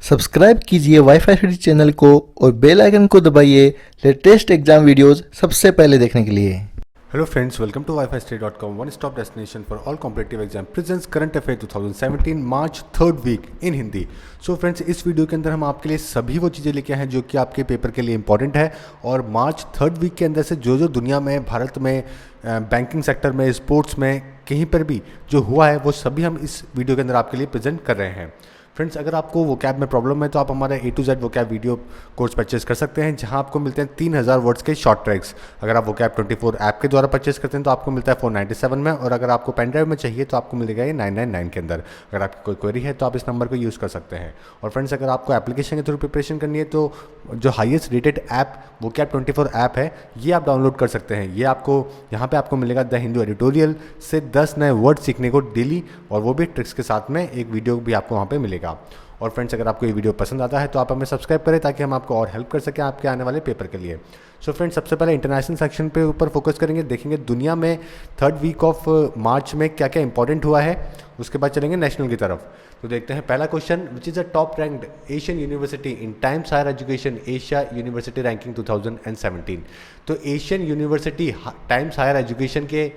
Subscribe कीजिए wifi study channel को और बेल आइकन को दबाइए लेटेस्ट एग्जाम वीडियोस सबसे पहले देखने के लिए। Hello friends, welcome to wifistudy.com, one stop destination for all competitive exam presents current affair 2017 March third week in Hindi. So friends, इस वीडियो के अंदर हम आपके लिए सभी वो चीज़ें लेके आए हैं जो कि आपके पेपर के लिए इंपॉर्टेंट है और मार्च थर्ड वीक के अंदर से जो दुनिया में, भारत में, बैंकिंग सेक्टर में, स्पोर्ट्स में, कहीं पर भी जो हुआ है वो सभी हम इस वीडियो के अंदर आपके लिए प्रेजेंट कर रहे हैं। फ्रेंड्स, अगर आपको वोकैब में प्रॉब्लम है तो आप हमारा A to Z vocab video course purchase कर सकते हैं, जहां आपको मिलते हैं 3000 वर्ड्स के शॉर्ट ट्रैक्स। अगर आप वोकैब 24 ऐप के द्वारा परचेस करते हैं तो आपको मिलता है 497 में, और अगर आपको पेन ड्राइव में चाहिए तो आपको मिलेगा ये 999 के अंदर। अगर आपकी कोई क्वेरी है तो आप इस नंबर को यूज़ कर सकते हैं। और फ्रेंड्स, अगर आपको एप्लीकेशन के थ्रू प्रिपरेशन करनी है तो जो highest rated app vocab 24 app है, ये आप डाउनलोड कर सकते हैं। ये आपको यहाँ पे आपको मिलेगा द हिंदू एडिटोरियल से 10 नए वर्ड सीखने को डेली, और वो भी ट्रिक्स के साथ में एक वीडियो भी आपको वहाँ पे मिलेगा। और फ्रेंड्स, अगर आपको ये वीडियो पसंद आता है तो आप हमें सब्सक्राइब करें ताकि हम आपको और हेल्प कर सकें आपके आने वाले पेपर के लिए। सो फ्रेंड्स, सबसे पहले इंटरनेशनल सेक्शन पे ऊपर फोकस करेंगे, देखेंगे दुनिया में थर्ड वीक ऑफ मार्च में क्या क्या इंपॉर्टेंट हुआ है। उसके बाद चलेंगे नेशनल की तरफ। तो देखते हैं पहला question, which is a top ranked Asian university in Times Higher Education Asia University Ranking 2017। तो Asian university Times Higher Education के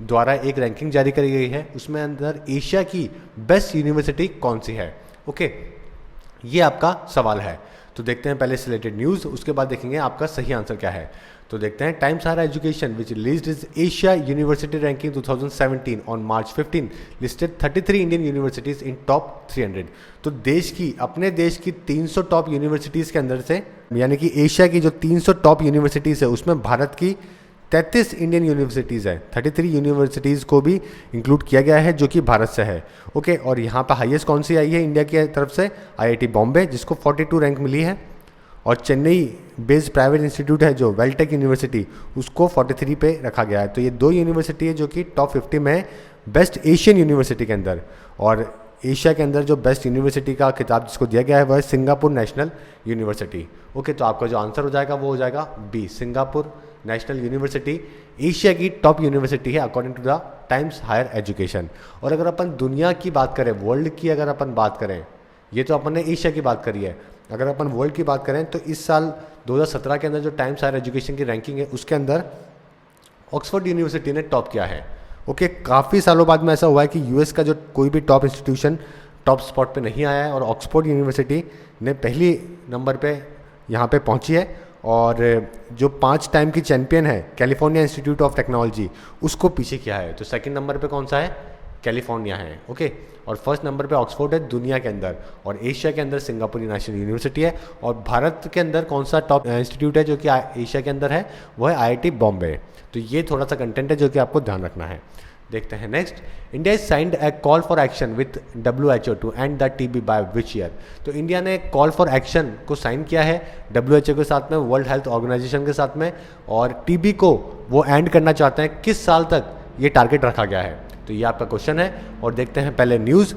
द्वारा एक रैंकिंग जारी करी गई है, उसमें अंदर एशिया की बेस्ट यूनिवर्सिटी कौन सी है। ओके, ये आपका सवाल है। तो देखते हैं पहले सिलेक्टेड न्यूज़, उसके बाद देखेंगे आपका सही आंसर क्या है। तो देखते हैं Times Higher Education which released is Asia University Ranking 2017 on March 15 listed 33 Indian universities in top 300। तो देश की, अपने देश की 300 टॉप यूनिवर्सिटीज़ के अंदर से, यानी कि एशिया की जो 300 टॉप यूनिवर्सिटीज़ है उसमें भारत की 33 इंडियन यूनिवर्सिटीज़ है, 33 यूनिवर्सिटीज़ को भी इंक्लूड किया गया है जो कि भारत से है। ओके, और यहाँ पर हाईएस्ट कौन सी आई है इंडिया की तरफ से? आईआईटी बॉम्बे, जिसको 42 रैंक मिली है, और चेन्नई बेस्ड प्राइवेट इंस्टीट्यूट है जो वेलटेक यूनिवर्सिटी, उसको 43 पे रखा गया है। तो ये दो यूनिवर्सिटी है जो कि टॉप 50 में है बेस्ट एशियन यूनिवर्सिटी के अंदर। और एशिया के अंदर जो बेस्ट यूनिवर्सिटी का खिताब जिसको दिया गया है वह है सिंगापुर नेशनल यूनिवर्सिटी। ओके, तो आपका जो आंसर हो जाएगा वो हो जाएगा B, Singapore National University Asia की टॉप यूनिवर्सिटी है according to the Times Higher Education. और अगर अपन दुनिया की बात करें, वर्ल्ड की अगर अपन बात करें, ये तो अपन ने एशिया की बात करी है, अगर अपन वर्ल्ड की बात करें तो इस साल 2017 के अंदर जो टाइम्स हायर एजुकेशन की रैंकिंग है उसके अंदर ऑक्सफोर्ड यूनिवर्सिटी ने टॉप किया है। ओके, काफ़ी सालों बाद में ऐसा हुआ है कि यूएस का जो कोई भी टॉप इंस्टीट्यूशन टॉप स्पॉट पे नहीं आया है, और ऑक्सफोर्ड यूनिवर्सिटी ने पहली नंबर पे यहाँ पे पहुँची है। और जो 5 टाइम की चैंपियन है कैलिफोर्निया इंस्टीट्यूट ऑफ टेक्नोलॉजी, उसको पीछे किया है। तो सेकंड नंबर पे कौन सा है? कैलिफोर्निया है। ओके, और फर्स्ट नंबर पे ऑक्सफोर्ड है दुनिया के अंदर, और एशिया के अंदर सिंगापुर नेशनल यूनिवर्सिटी है। और भारत के अंदर कौन सा टॉप इंस्टीट्यूट है जो कि एशिया के अंदर है? वो है आईआईटी बॉम्बे। तो ये थोड़ा सा कंटेंट है जो कि आपको ध्यान रखना है। देखते हैं next, India is signed a call for action with WHO to end the TB by which year. तो इंडिया ने कॉल फॉर एक्शन को साइन किया है WHO के साथ में, वर्ल्ड हेल्थ ऑर्गेनाइजेशन के साथ में, और टीबी को वो एंड करना चाहते हैं। किस साल तक ये टारगेट रखा गया है? तो ये आपका क्वेश्चन है। और देखते हैं पहले news,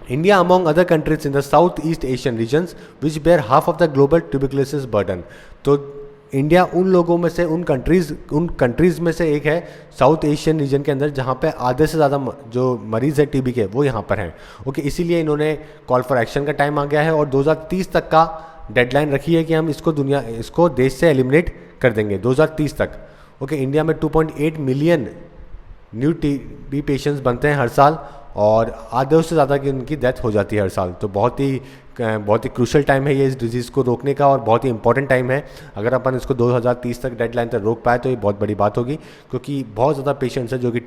India among other countries in the South East Asian regions which bear half of the global tuberculosis burden. तो इंडिया उन लोगों में से, उन कंट्रीज़ में से एक है साउथ एशियन रीजन के अंदर जहाँ पे आधे से ज़्यादा जो मरीज़ है टीबी के वो यहाँ पर हैं। ओके, इसीलिए इन्होंने कॉल फॉर एक्शन का टाइम आ गया है और 2030 तक का डेडलाइन रखी है कि हम इसको देश से एलिमिनेट कर देंगे 2030 तक। ओके, इंडिया में 2.8 मिलियन न्यू टीबी पेशेंट्स बनते हैं हर साल, और आधे से ज़्यादा की उनकी डेथ हो जाती है हर साल। तो बहुत ही क्रूशल टाइम है ये इस डिजीज़ को रोकने का, और बहुत ही इंपॉर्टेंट टाइम है। अगर अपन इसको 2030 तक डेडलाइन तक रोक पाए तो ये बहुत बड़ी बात होगी, क्योंकि बहुत ज़्यादा पेशेंट्स हैं जो कि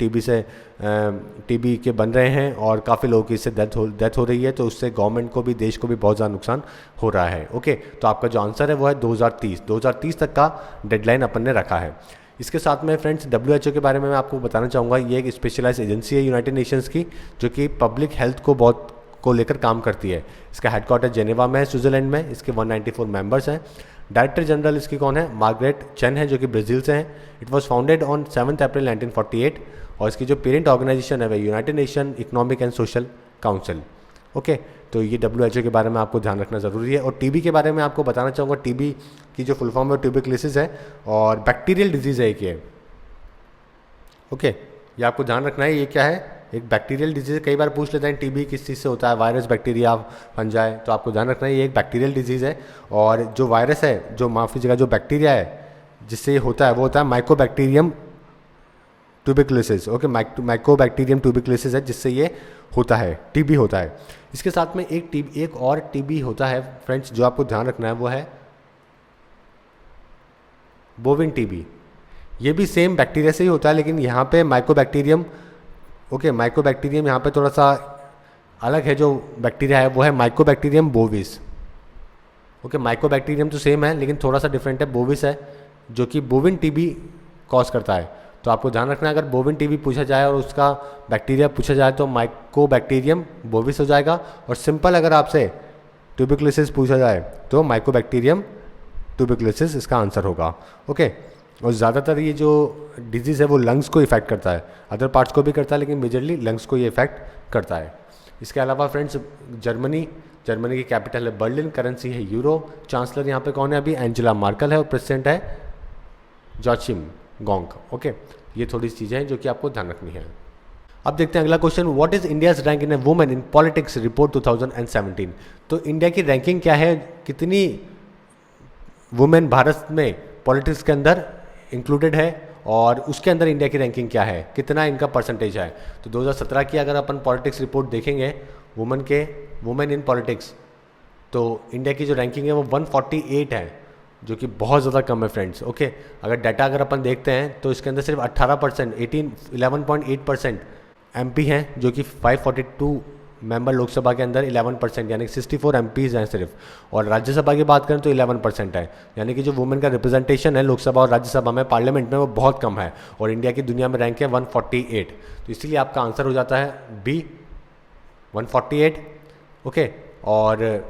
टीबी के बन रहे हैं, और काफ़ी लोगों की इससे डेथ हो रही है। तो उससे गवर्नमेंट को भी, देश को भी बहुत ज़्यादा नुकसान हो रहा है। ओके, तो आपका जो आंसर है वो है 2030 तक का डेडलाइन अपन ने रखा है। इसके साथ में फ्रेंड्स, WHO के बारे में मैं आपको बताना चाहूँगा। ये एक स्पेशलाइज एजेंसी है यूनाइटेड नेशंस की, जो कि पब्लिक हेल्थ को लेकर काम करती है। इसका हेडक्वार्टर जेनेवा में है, स्विट्जरलैंड में। इसके 194 मेंबर्स हैं। डायरेक्टर जनरल इसकी कौन है? मार्गरेट चेन है, जो कि ब्राज़ील से हैं। इट वाज फाउंडेड ऑन 7 अप्रैल 1948, और इसकी जो पेरेंट ऑर्गेनाइजेशन है वह United nation economic and social council. Okay, तो ये WHO के बारे में आपको ध्यान रखना ज़रूरी है। और टीबी के बारे में आपको बताना चाहूँगा। टीबी की जो फुल फॉर्म है ट्यूबरकुलोसिस है, और बैक्टीरियल डिजीज़ है एक ये। ओके, ये आपको ध्यान रखना है। ये क्या है? एक बैक्टीरियल डिजीज़, कई बार पूछ लेते हैं टीबी किस चीज़ से होता है, वायरस, बैक्टीरिया, फंजाई, तो आपको ध्यान रखना है ये एक बैक्टीरियल डिजीज़ है। और जो वायरस है, जो माफ़ी जगह जो बैक्टीरिया है जिससे ये होता है वो होता है Mycobacterium tuberculosis. Okay, Mycobacterium tuberculosis है जिससे ये होता है, टीबी होता है। इसके साथ में एक और टीबी होता है फ्रेंड्स जो आपको ध्यान रखना है, वो है बोविन टीबी। ये भी सेम बैक्टीरिया से ही होता है, लेकिन यहाँ पे माइकोबैक्टीरियम, ओके, माइकोबैक्टीरियम यहाँ पे थोड़ा सा अलग है। जो बैक्टीरिया है वो है माइकोबैक्टीरियम बोविस। ओके, माइकोबैक्टीरियम तो सेम है लेकिन थोड़ा सा डिफरेंट है, बोविस है, जो कि बोविन टीबी कॉज करता है। तो आपको ध्यान रखना है, अगर बोविन टीबी पूछा जाए और उसका बैक्टीरिया पूछा जाए तो माइकोबैक्टीरियम बोविस हो जाएगा। और सिंपल अगर आपसे ट्यूबिकुलोसिस पूछा जाए तो माइकोबैक्टीरियम ट्यूबिकुलोसिस इसका आंसर होगा। ओके, और ज़्यादातर ये जो डिजीज़ है वो लंग्स को इफेक्ट करता है, अदर पार्ट्स को भी करता है लेकिन मेजरली लंग्स को ये इफेक्ट करता है। इसके अलावा फ्रेंड्स जर्मनी की कैपिटल है बर्लिन, करेंसी है यूरो, चांसलर यहाँ पे कौन है अभी, एंजेला मार्कल है, और प्रेसिडेंट है जोचिम गोंग। ओके, ये थोड़ी सी चीज़ें हैं जो कि आपको ध्यान रखनी है। अब देखते हैं अगला question, what is India's rank in A women in politics report 2017। तो इंडिया की रैंकिंग क्या है, कितनी वुमेन भारत में पॉलिटिक्स के अंदर इंक्लूडेड है और उसके अंदर इंडिया की रैंकिंग क्या है, कितना इनका परसेंटेज है। तो 2017 की अगर अपन पॉलिटिक्स रिपोर्ट देखेंगे वुमेन इन पॉलिटिक्स, तो इंडिया की जो रैंकिंग है वो 148 है, जो कि बहुत ज़्यादा कम है फ्रेंड्स। ओके, अगर डाटा अगर अपन देखते हैं तो इसके अंदर सिर्फ 18%, 11.8% MP हैं, जो कि 542 मेंबर लोकसभा के अंदर 11%, यानी कि 64 MPs हैं सिर्फ। और राज्यसभा की बात करें तो 11% है, यानी कि जो वुमेन का रिप्रेजेंटेशन है लोकसभा और राज्यसभा में, पार्लियामेंट में, वो बहुत कम है। और इंडिया की दुनिया में रैंक है 148, तो इसीलिए आपका आंसर हो जाता है बी, 148। ओके, और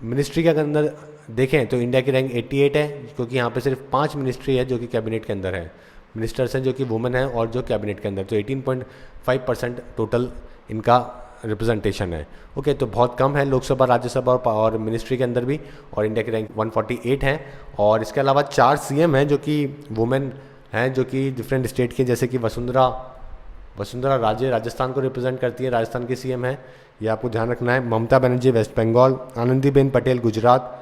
मिनिस्ट्री के अंदर देखें तो इंडिया की रैंक 88 है, क्योंकि यहाँ पे सिर्फ 5 मिनिस्ट्री है जो कि कैबिनेट के अंदर है, मिनिस्टर्स हैं जो कि वुमेन है और जो कैबिनेट के अंदर, तो 18.5% टोटल इनका रिप्रेजेंटेशन है। ओके, तो बहुत कम है लोकसभा, राज्यसभा और मिनिस्ट्री के अंदर भी, और इंडिया की रैंक 148 है। और इसके अलावा 4 CM हैं जो कि वुमेन हैं, जो कि डिफरेंट स्टेट के, जैसे कि वसुंधरा राजे राजस्थान को रिप्रेजेंट करती है, राजस्थान की CM है, ये आपको ध्यान रखना है। ममता बनर्जी वेस्ट बंगाल, आनंदीबेन पटेल गुजरात,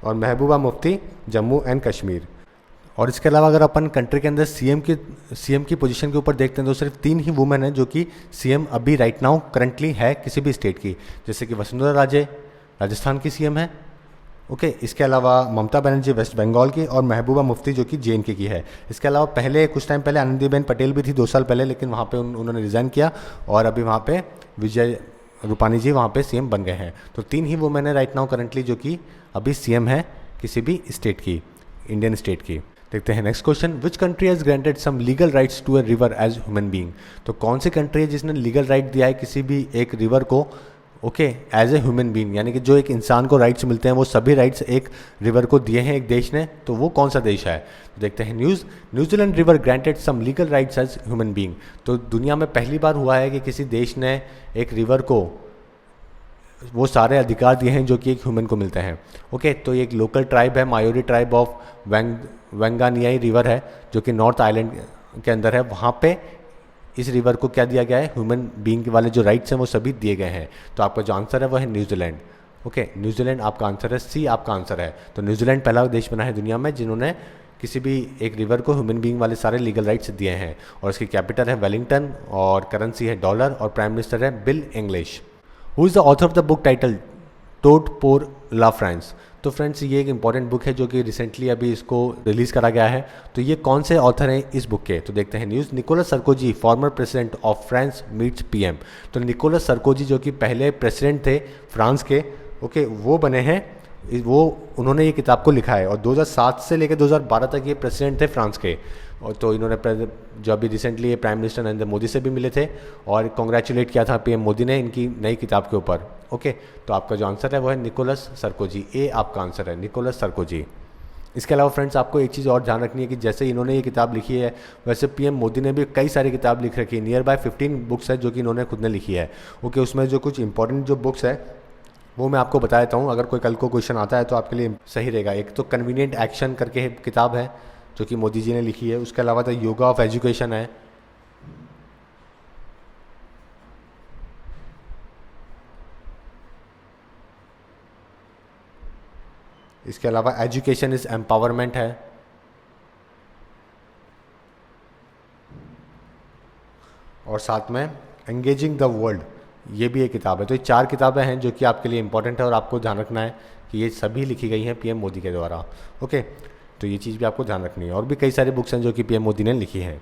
और महबूबा मुफ्ती जम्मू एंड कश्मीर। और इसके अलावा अगर अपन कंट्री के अंदर CM की पोजीशन के ऊपर देखते हैं तो सिर्फ 3 ही वुमेन हैं जो कि CM अभी राइट नाउ करंटली है किसी भी स्टेट की, जैसे कि वसुंधरा राजे राजस्थान की CM है। ओके, इसके अलावा ममता बनर्जी वेस्ट बंगाल की, और महबूबा मुफ्ती जो कि JNK की है। इसके अलावा पहले कुछ टाइम पहले आनंदीबेन पटेल भी थी 2 साल पहले, लेकिन वहाँ पे उन्होंने रिज़ाइन किया और अभी वहाँ पे विजय रूपानी जी वहाँ पे CM बन गए हैं। तो 3 ही वुमेन है राइट नाउ करंटली जो कि अभी CM है किसी भी स्टेट की, इंडियन स्टेट की। देखते हैं next question, which country has granted some legal rights to a river as human being. तो कौन सी कंट्री है जिसने लीगल राइट दिया है किसी भी एक रिवर को, okay, as a human being, यानी कि जो एक इंसान को राइट्स मिलते हैं वो सभी राइट्स एक रिवर को दिए हैं एक देश ने, तो वो कौन सा देश है। तो देखते हैं New Zealand river granted some legal rights as human being. तो दुनिया में पहली बार हुआ है कि किसी देश ने एक रिवर को वो सारे अधिकार दिए हैं जो कि एक ह्यूमन को मिलते हैं। ओके, तो ये एक लोकल ट्राइब है, मायोरी ट्राइब ऑफ वेंगानियाई रिवर है जो कि नॉर्थ आइलैंड के अंदर है। वहाँ पे इस रिवर को क्या दिया गया है, ह्यूमन बीइंग वाले जो राइट्स हैं वो सभी दिए गए हैं। तो आपका जो आंसर है वो है न्यूजीलैंड। ओके, न्यूजीलैंड आपका आंसर है, C आपका आंसर है। तो न्यूजीलैंड पहला देश बना है दुनिया में जिन्होंने किसी भी एक रिवर को ह्यूमन बीइंग वाले सारे लीगल राइट्स दिए हैं। और इसकी कैपिटल है वेलिंगटन और करेंसी है डॉलर और प्राइम मिनिस्टर है Bill English. Who is the author of the book title Tout pour la France. तो फ्रेंड्स ये एक इंपॉर्टेंट बुक है जो कि रिसेंटली अभी इसको रिलीज़ करा गया है। तो ये कौन से ऑथर हैं इस बुक के, तो देखते हैं news. Nicolas Sarkozy former president of France meets PM। तो निकोलस सरकोजी जो कि पहले प्रेसिडेंट थे फ्रांस के, ओके, वो बने हैं, वो उन्होंने ये किताब को लिखा है और 2007 से लेकर 2012 तक ये प्रेसिडेंट थे फ्रांस के। और तो इन्होंने जो अभी रिसेंटली ये प्राइम मिनिस्टर नरेंद्र मोदी से भी मिले थे और कॉन्ग्रेचुलेट किया था PM मोदी ने इनकी नई किताब के ऊपर। ओके, तो आपका जो आंसर है वो है निकोलस सरकोजी, A आपका आंसर है, निकोलस सरकोजी। इसके अलावा फ्रेंड्स आपको एक चीज़ और ध्यान रखनी है कि जैसे इन्होंने ये किताब लिखी है वैसे PM मोदी ने भी कई सारी किताब लिख रखी है, नियर बाय 15 बुक्स है जो कि इन्होंने खुद ने लिखी है। ओके, उसमें जो कुछ इंपॉर्टेंट जो बुक्स है वो मैं आपको बता देता हूँ, अगर कोई कल को क्वेश्चन आता है तो आपके लिए सही रहेगा। एक तो कन्वीनियंट एक्शन करके किताब है जो कि मोदी जी ने लिखी है। उसके अलावा तो योगा ऑफ एजुकेशन है, इसके अलावा एजुकेशन इज एम्पावरमेंट है, और साथ में एंगेजिंग द वर्ल्ड, ये भी एक किताब है। तो ये 4 किताबें हैं जो कि आपके लिए इंपॉर्टेंट है और आपको ध्यान रखना है कि ये सभी लिखी गई हैं पीएम मोदी के द्वारा। ओके, तो ये चीज़ भी आपको ध्यान रखनी है। और भी कई सारी बुक्स हैं जो कि पीएम मोदी ने लिखी हैं।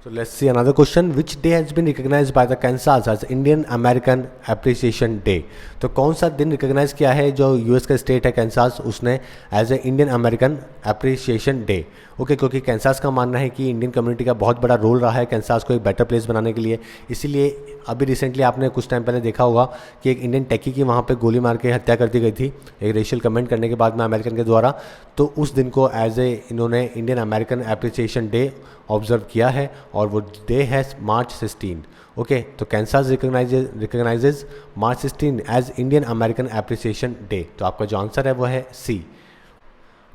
So let's see another question. Which day has been recognized by the Kansas as Indian American Appreciation Day? तो कौन सा दिन रिकॉग्नाइज किया है जो यूएस का स्टेट है कैंसास, उसने as a Indian American appreciation Day? Okay, क्योंकि कैंसास का मानना है कि इंडियन कम्युनिटी का बहुत बड़ा रोल रहा है कैंसास को एक बेटर प्लेस बनाने के लिए। इसीलिए अभी रिसेंटली आपने कुछ टाइम पहले देखा होगा कि एक इंडियन टेकी की वहाँ पे गोली मार के हत्या कर दी गई थी एक रेशियल कमेंट करने के बाद में अमेरिकन के द्वारा। तो उस दिन को एज ए इन्होंने Indian American appreciation day observe किया है और वो डे है मार्च 16। ओके, तो Kansas recognises March 16 as Indian American appreciation day. तो आपका जो आंसर है वो है C.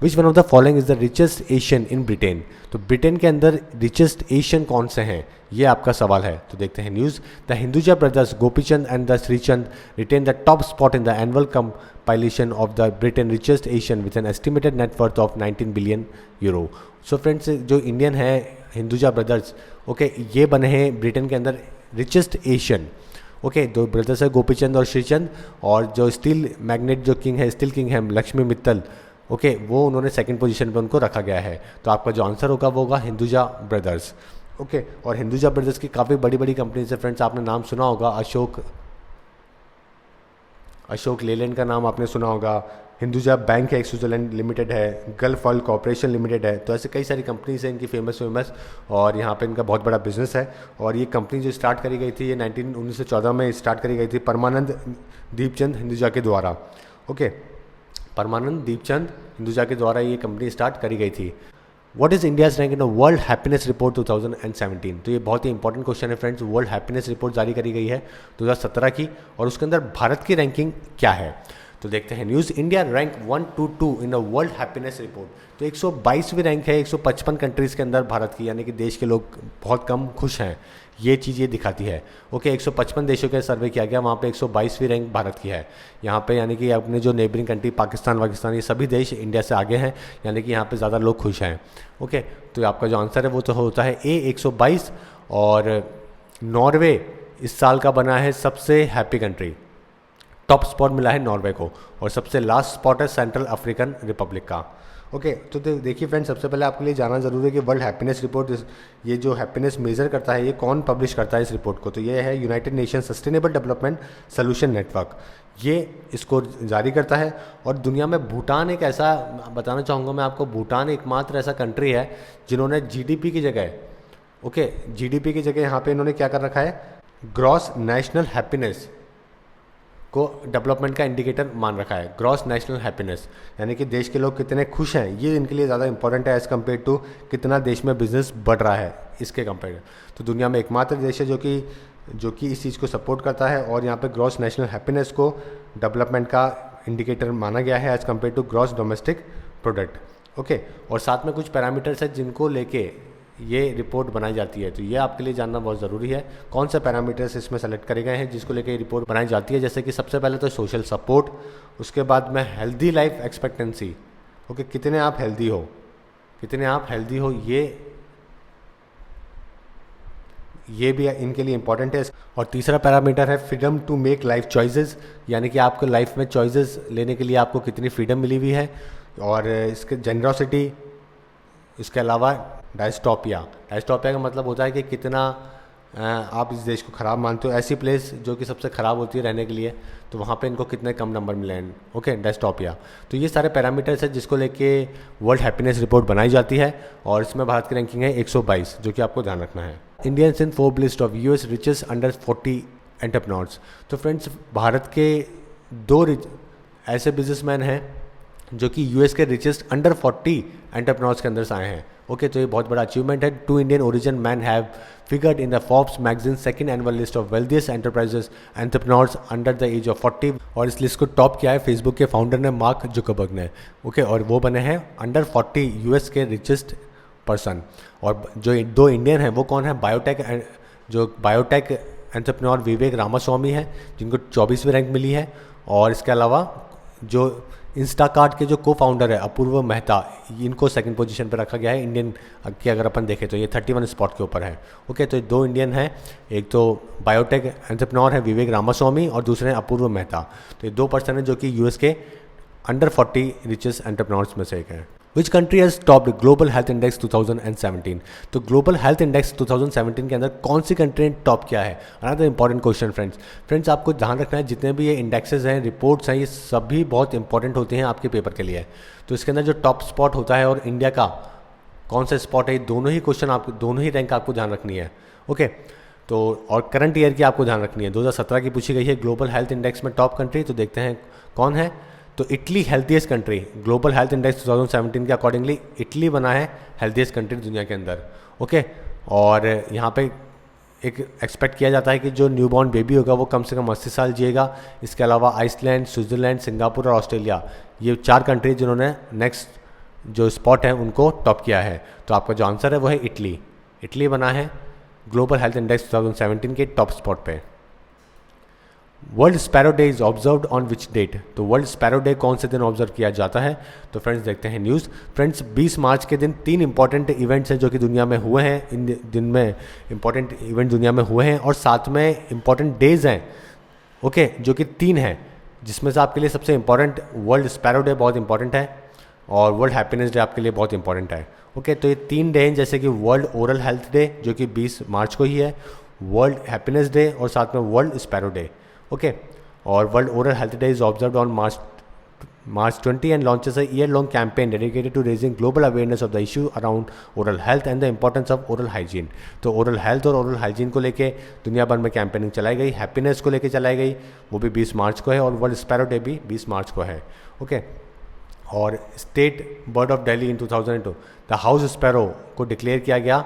Which one of the following is the richest Asian in Britain? तो ब्रिटेन के अंदर रिचेस्ट एशियन कौन से हैं, ये आपका सवाल है। तो देखते हैं news. The Hinduja brothers Gopichand and the Srichand retain the top spot in the annual compilation of the Britain richest Asian with an estimated net worth of 19 billion euro. So friends, जो इंडियन है हिंदुजा ब्रदर्स, ओके, ये बने हैं Britain के अंदर richest Asian. Okay, 2 brothers है गोपीचंद और श्रीचंद, और जो स्टील मैग्नेट जो किंग है, स्टील किंग है लक्ष्मी मित्तल, ओके, वो उन्होंने सेकंड पोजीशन पे उनको रखा गया है। तो आपका जो आंसर होगा वो होगा हिंदुजा ब्रदर्स। ओके, और हिंदुजा ब्रदर्स की काफ़ी बड़ी बड़ी कंपनीज है फ्रेंड्स, आपने नाम सुना होगा, अशोक लेलैंड का नाम आपने सुना होगा, हिंदुजा बैंक है, एक स्विट्जरलैंड लिमिटेड है, गल्फ ऑयल कॉर्पोरेशन लिमिटेड है। तो ऐसे कई सारी कंपनीज हैं इनकी फेमस और यहाँ पे इनका बहुत बड़ा बिजनेस है। और ये कंपनी जो स्टार्ट करी गई थी ये 1914 में स्टार्ट करी गई थी परमानंद दीपचंद हिंदुजा के द्वारा। ओके, परमानंद दीपचंद हिंदुजा के द्वारा ये कंपनी स्टार्ट करी गई थी। What is India's rank in world happiness report 2017? तो ये बहुत ही इंपॉर्टेंट क्वेश्चन है फ्रेंड्स। वर्ल्ड हैप्पीनेस रिपोर्ट जारी करी गई है 2017 की, और उसके अंदर भारत की रैंकिंग क्या है? तो देखते हैं news. India rank 122 in the world happiness report. तो 122वीं रैंक है 155 कंट्रीज़ के अंदर भारत की, यानी कि देश के लोग बहुत कम खुश हैं, ये चीज़ ये दिखाती है। ओके, 155 देशों का सर्वे किया गया, वहाँ पे 122वीं रैंक भारत की है। यहाँ पे यानी कि अपने जो नेबरिंग कंट्री पाकिस्तान ये सभी देश इंडिया से आगे हैं, यानी कि यहाँ पे ज़्यादा लोग खुश हैं। ओके, तो आपका जो आंसर है वो तो होता है ए 122। और नॉर्वे इस साल का बना है सबसे हैप्पी कंट्री, टॉप स्पॉट मिला है नॉर्वे को, और सबसे लास्ट स्पॉट है सेंट्रल अफ्रीकन रिपब्लिक का। ओके, तो देखिए फ्रेंड्स, सबसे पहले आपके लिए जानना जरूरी है कि वर्ल्ड हैप्पीनेस रिपोर्ट, ये जो हैप्पीनेस मेजर करता है, ये कौन पब्लिश करता है इस रिपोर्ट को? तो ये है United nation sustainable development solution network, ये इसको जारी करता है। और दुनिया में भूटान एक ऐसा, बताना चाहूँगा मैं आपको, भूटान एकमात्र ऐसा कंट्री है जिन्होंने जीडीपी की जगह, ओके, जीडीपी की जगह यहाँ पे इन्होंने क्या कर रखा है, ग्रॉस नेशनल हैप्पीनेस को डेवलपमेंट का इंडिकेटर मान रखा है। ग्रॉस नेशनल हैप्पीनेस यानी कि देश के लोग कितने खुश हैं, ये इनके लिए ज़्यादा इंपॉर्टेंट है एज़ कम्पेयर टू कितना देश में बिजनेस बढ़ रहा है इसके कंपेयर। तो दुनिया में एकमात्र देश है जो कि इस चीज़ को सपोर्ट करता है, और यहाँ पे ग्रॉस नेशनल हैप्पीनेस को डेवलपमेंट का इंडिकेटर माना गया है as compare to gross domestic product. Okay, और साथ में कुछ पैरामीटर्स है जिनको लेके ये रिपोर्ट बनाई जाती है। तो ये आपके लिए जानना बहुत ज़रूरी है, कौन से पैरामीटर्स इसमें सेलेक्ट करे गए हैं जिसको लेके ये रिपोर्ट बनाई जाती है। जैसे कि सबसे पहले तो सोशल सपोर्ट, उसके बाद में हेल्दी लाइफ एक्सपेक्टेंसी, ओके, कितने आप हेल्दी हो, ये भी इनके लिए इंपॉर्टेंट है। और तीसरा पैरामीटर है freedom to make life choices, यानी कि आपको लाइफ में चॉइसेस लेने के लिए आपको कितनी फ्रीडम मिली हुई है। और इसके जेनरॉसिटी, इसके अलावा डायस्टोपिया का मतलब होता है कि कितना आप इस देश को ख़राब मानते हो, ऐसी प्लेस जो कि सबसे ख़राब होती है रहने के लिए, तो वहाँ पे इनको कितने कम नंबर मिले हैं। Okay, dystopia. तो ये सारे पैरामीटर्स हैं जिसको लेके वर्ल्ड हैप्पीनेस रिपोर्ट बनाई जाती है, और इसमें भारत की रैंकिंग है 122, जो कि आपको ध्यान रखना है। Indians in Forbes list of US richest under 40 entrepreneurs. तो फ्रेंड्स, भारत के 2 ऐसे बिजनेसमैन हैं जो कि यूएस के रिचेस्ट अंडर 40 एंटरप्रेन्योर्स के अंदर से आए हैं। ओके, तो ये बहुत बड़ा अचीवमेंट है। 2 Indian origin man have figured in the Forbes magazine second annual list of wealthiest enterprises entrepreneurs under the age of 40, और इस लिस्ट को टॉप किया है फेसबुक के फाउंडर ने, मार्क जुकरबर्ग ने। ओके, और वो बने हैं अंडर 40 यूएस के रिचेस्ट पर्सन। और जो 2 इंडियन हैं वो कौन है, बायोटेक एंटरप्रेन्योर विवेक रामास्वामी है, जिनको 24वीं रैंक मिली है। और इसके अलावा जो इंस्टाकार्ट के जो को फाउंडर है अपूर्व मेहता, इनको सेकंड पोजीशन पर रखा गया है इंडियन की। अगर अपन देखें तो ये 31 स्पॉट के ऊपर है। ओके, तो 2 इंडियन हैं, एक तो बायोटेक एंटरप्रेन्योर है विवेक रामास्वामी और दूसरे हैं अपूर्व मेहता। तो ये 2 पर्सन हैं जो कि यूएस के अंडर 40 रिचेस्ट एंटरप्रेन्योर्स में से एक है। Which country has topped global health index 2017? तो ग्लोबल हेल्थ इंडेक्स 2017 के अंदर कौन सी कंट्री ने टॉप किया है? अनदर इंपॉर्टेंट क्वेश्चन फ्रेंड्स आपको ध्यान रखना है, जितने भी ये इंडेक्सेस हैं, रिपोर्ट्स हैं, ये सभी बहुत इंपॉर्टेंट होते हैं आपके पेपर के लिए। तो इसके अंदर जो टॉप स्पॉट होता है और इंडिया का कौन सा स्पॉट है, ये दोनों ही क्वेश्चन आपको, दोनों ही रैंक आपको ध्यान रखनी है। ओके, तो और करंट ईयर की आपको ध्यान रखनी है। 2017 की पूछी गई है ग्लोबल हेल्थ इंडेक्स में टॉप कंट्री, तो देखते हैं कौन है। तो Italy healthiest country, global health index 2017 के अकॉर्डिंगली इटली बना है हेल्थीएस्ट कंट्री दुनिया के अंदर। ओके, और यहाँ पे एक एक्सपेक्ट किया जाता है कि जो न्यूबॉर्न बेबी होगा वो कम से कम 80 साल जिएगा। इसके अलावा आइसलैंड, स्विट्ज़रलैंड, सिंगापुर और ऑस्ट्रेलिया, ये 4 कंट्री जिन्होंने नेक्स्ट जो स्पॉट है उनको टॉप किया है। तो आपका जो आंसर है वो है इटली। इटली बना है ग्लोबल हेल्थ इंडेक्स 2017 के टॉप स्पॉट पे। World Sparrow Day is observed on which date? तो वर्ल्ड स्पैरो डे कौन से दिन ऑब्जर्व किया जाता है? तो फ्रेंड्स देखते हैं न्यूज़। फ्रेंड्स 20 मार्च के दिन 3 इंपॉर्टेंट इवेंट्स हैं जो कि दुनिया में हुए हैं। इन दिन में इंपॉर्टेंट इवेंट दुनिया में हुए हैं और साथ में इंपॉर्टेंट डेज हैं, ओके, जो कि 3 हैं, जिसमें से आपके लिए सबसे इंपॉर्टेंट वर्ल्ड स्पैरो डे बहुत इंपॉर्टेंट है और वर्ल्ड हैप्पीनेस डे आपके लिए बहुत इंपॉर्टेंट है। ओके, तो ये 3 डे हैं, जैसे कि वर्ल्ड ओरल हेल्थ डे जो कि 20 मार्च को ही है, वर्ल्ड हैप्पीनेस डे और साथ में वर्ल्ड स्पैरो डे। ओके, और world oral health day is observed on March 20 and launches a year-long campaign dedicated to raising global awareness of the issue around oral health and the importance of oral hygiene। तो oral health और oral hygiene को लेके दुनिया भर में campaigning चलाई गई। Happiness को लेके चलाई गई, वो भी 20 मार्च को है, और वर्ल्ड स्पैरो डे भी 20 मार्च को है। ओके, और state bird of Delhi in 2002, the house sparrow को डिक्लेयर किया गया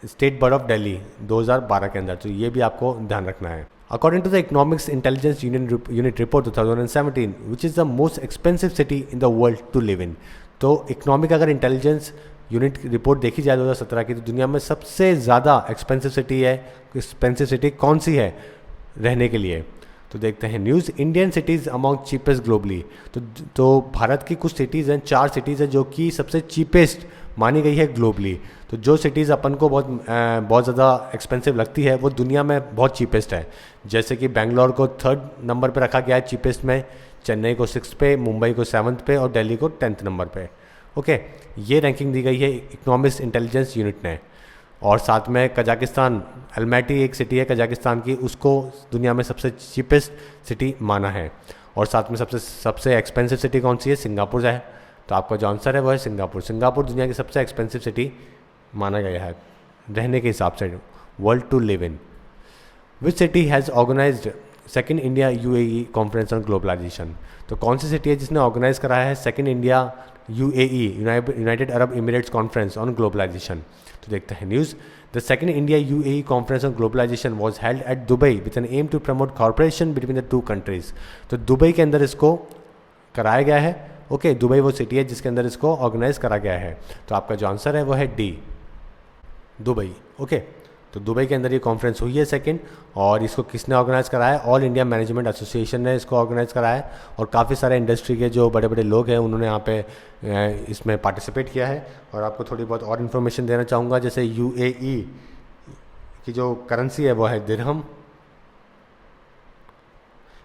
स्टेट बर्ड ऑफ दिल्ली 2012 के अंदर। तो ये भी आपको ध्यान रखना है। According to the Economics Intelligence Unit Report 2017, which is the most expensive city in the world to live in? तो इकोनॉमिक अगर इंटेलिजेंस यूनिट रिपोर्ट देखी जाए 2017 की, तो दुनिया में सबसे ज़्यादा एक्सपेंसिव सिटी कौन सी है रहने के लिए? तो देखते हैं news. Indian cities among cheapest globally. तो भारत की कुछ सिटीज़ हैं, 4 सिटीज़ हैं जो कि सबसे चीपेस्ट मानी गई है ग्लोबली। तो जो सिटीज़ अपन को बहुत ज़्यादा एक्सपेंसिव लगती है वो दुनिया में बहुत चीपेस्ट है। जैसे कि बेंगलोर को 3rd नंबर पे रखा गया है चीपेस्ट में, चेन्नई को 6th पे, मुंबई को 7th पे और दिल्ली को 10th नंबर पे। ओके, ये रैंकिंग दी गई है इकोनॉमिक्स इंटेलिजेंस यूनिट ने। और साथ में कजाकिस्तान, अल्मैटी एक सिटी है कजाकिस्तान की, उसको दुनिया में सबसे चीपेस्ट सिटी माना है। और साथ में सबसे एक्सपेंसिव सिटी कौन सी है? सिंगापुर है। तो आपका जो आंसर है वो है सिंगापुर। सिंगापुर दुनिया की सबसे एक्सपेंसिव सिटी माना गया है रहने के हिसाब से, world to live in. Which city has organised second India UAE conference on globalisation? तो कौन सी सिटी है जिसने ऑर्गेनाइज कराया है second India UAE United Arab Emirates conference on globalisation? तो देखते हैं news. The second India UAE conference on globalisation was held at Dubai with an aim to promote corporation between the 2 countries. तो Dubai के अंदर इसको कराया गया है। ओके, दुबई वो सिटी है जिसके अंदर इसको ऑर्गेनाइज करा गया है। तो आपका जो आंसर है वो है डी, दुबई। ओके, तो दुबई के अंदर ये कॉन्फ्रेंस हुई है सेकंड, और इसको किसने ऑर्गेनाइज कराया है? ऑल इंडिया मैनेजमेंट एसोसिएशन ने इसको ऑर्गेनाइज कराया है। और काफ़ी सारे इंडस्ट्री के जो बड़े बड़े लोग हैं उन्होंने यहाँ पे इसमें पार्टिसिपेट किया है। और आपको थोड़ी बहुत और इन्फॉर्मेशन देना चाहूँगा, जैसे यूएई की जो करेंसी है वो है दिरहम।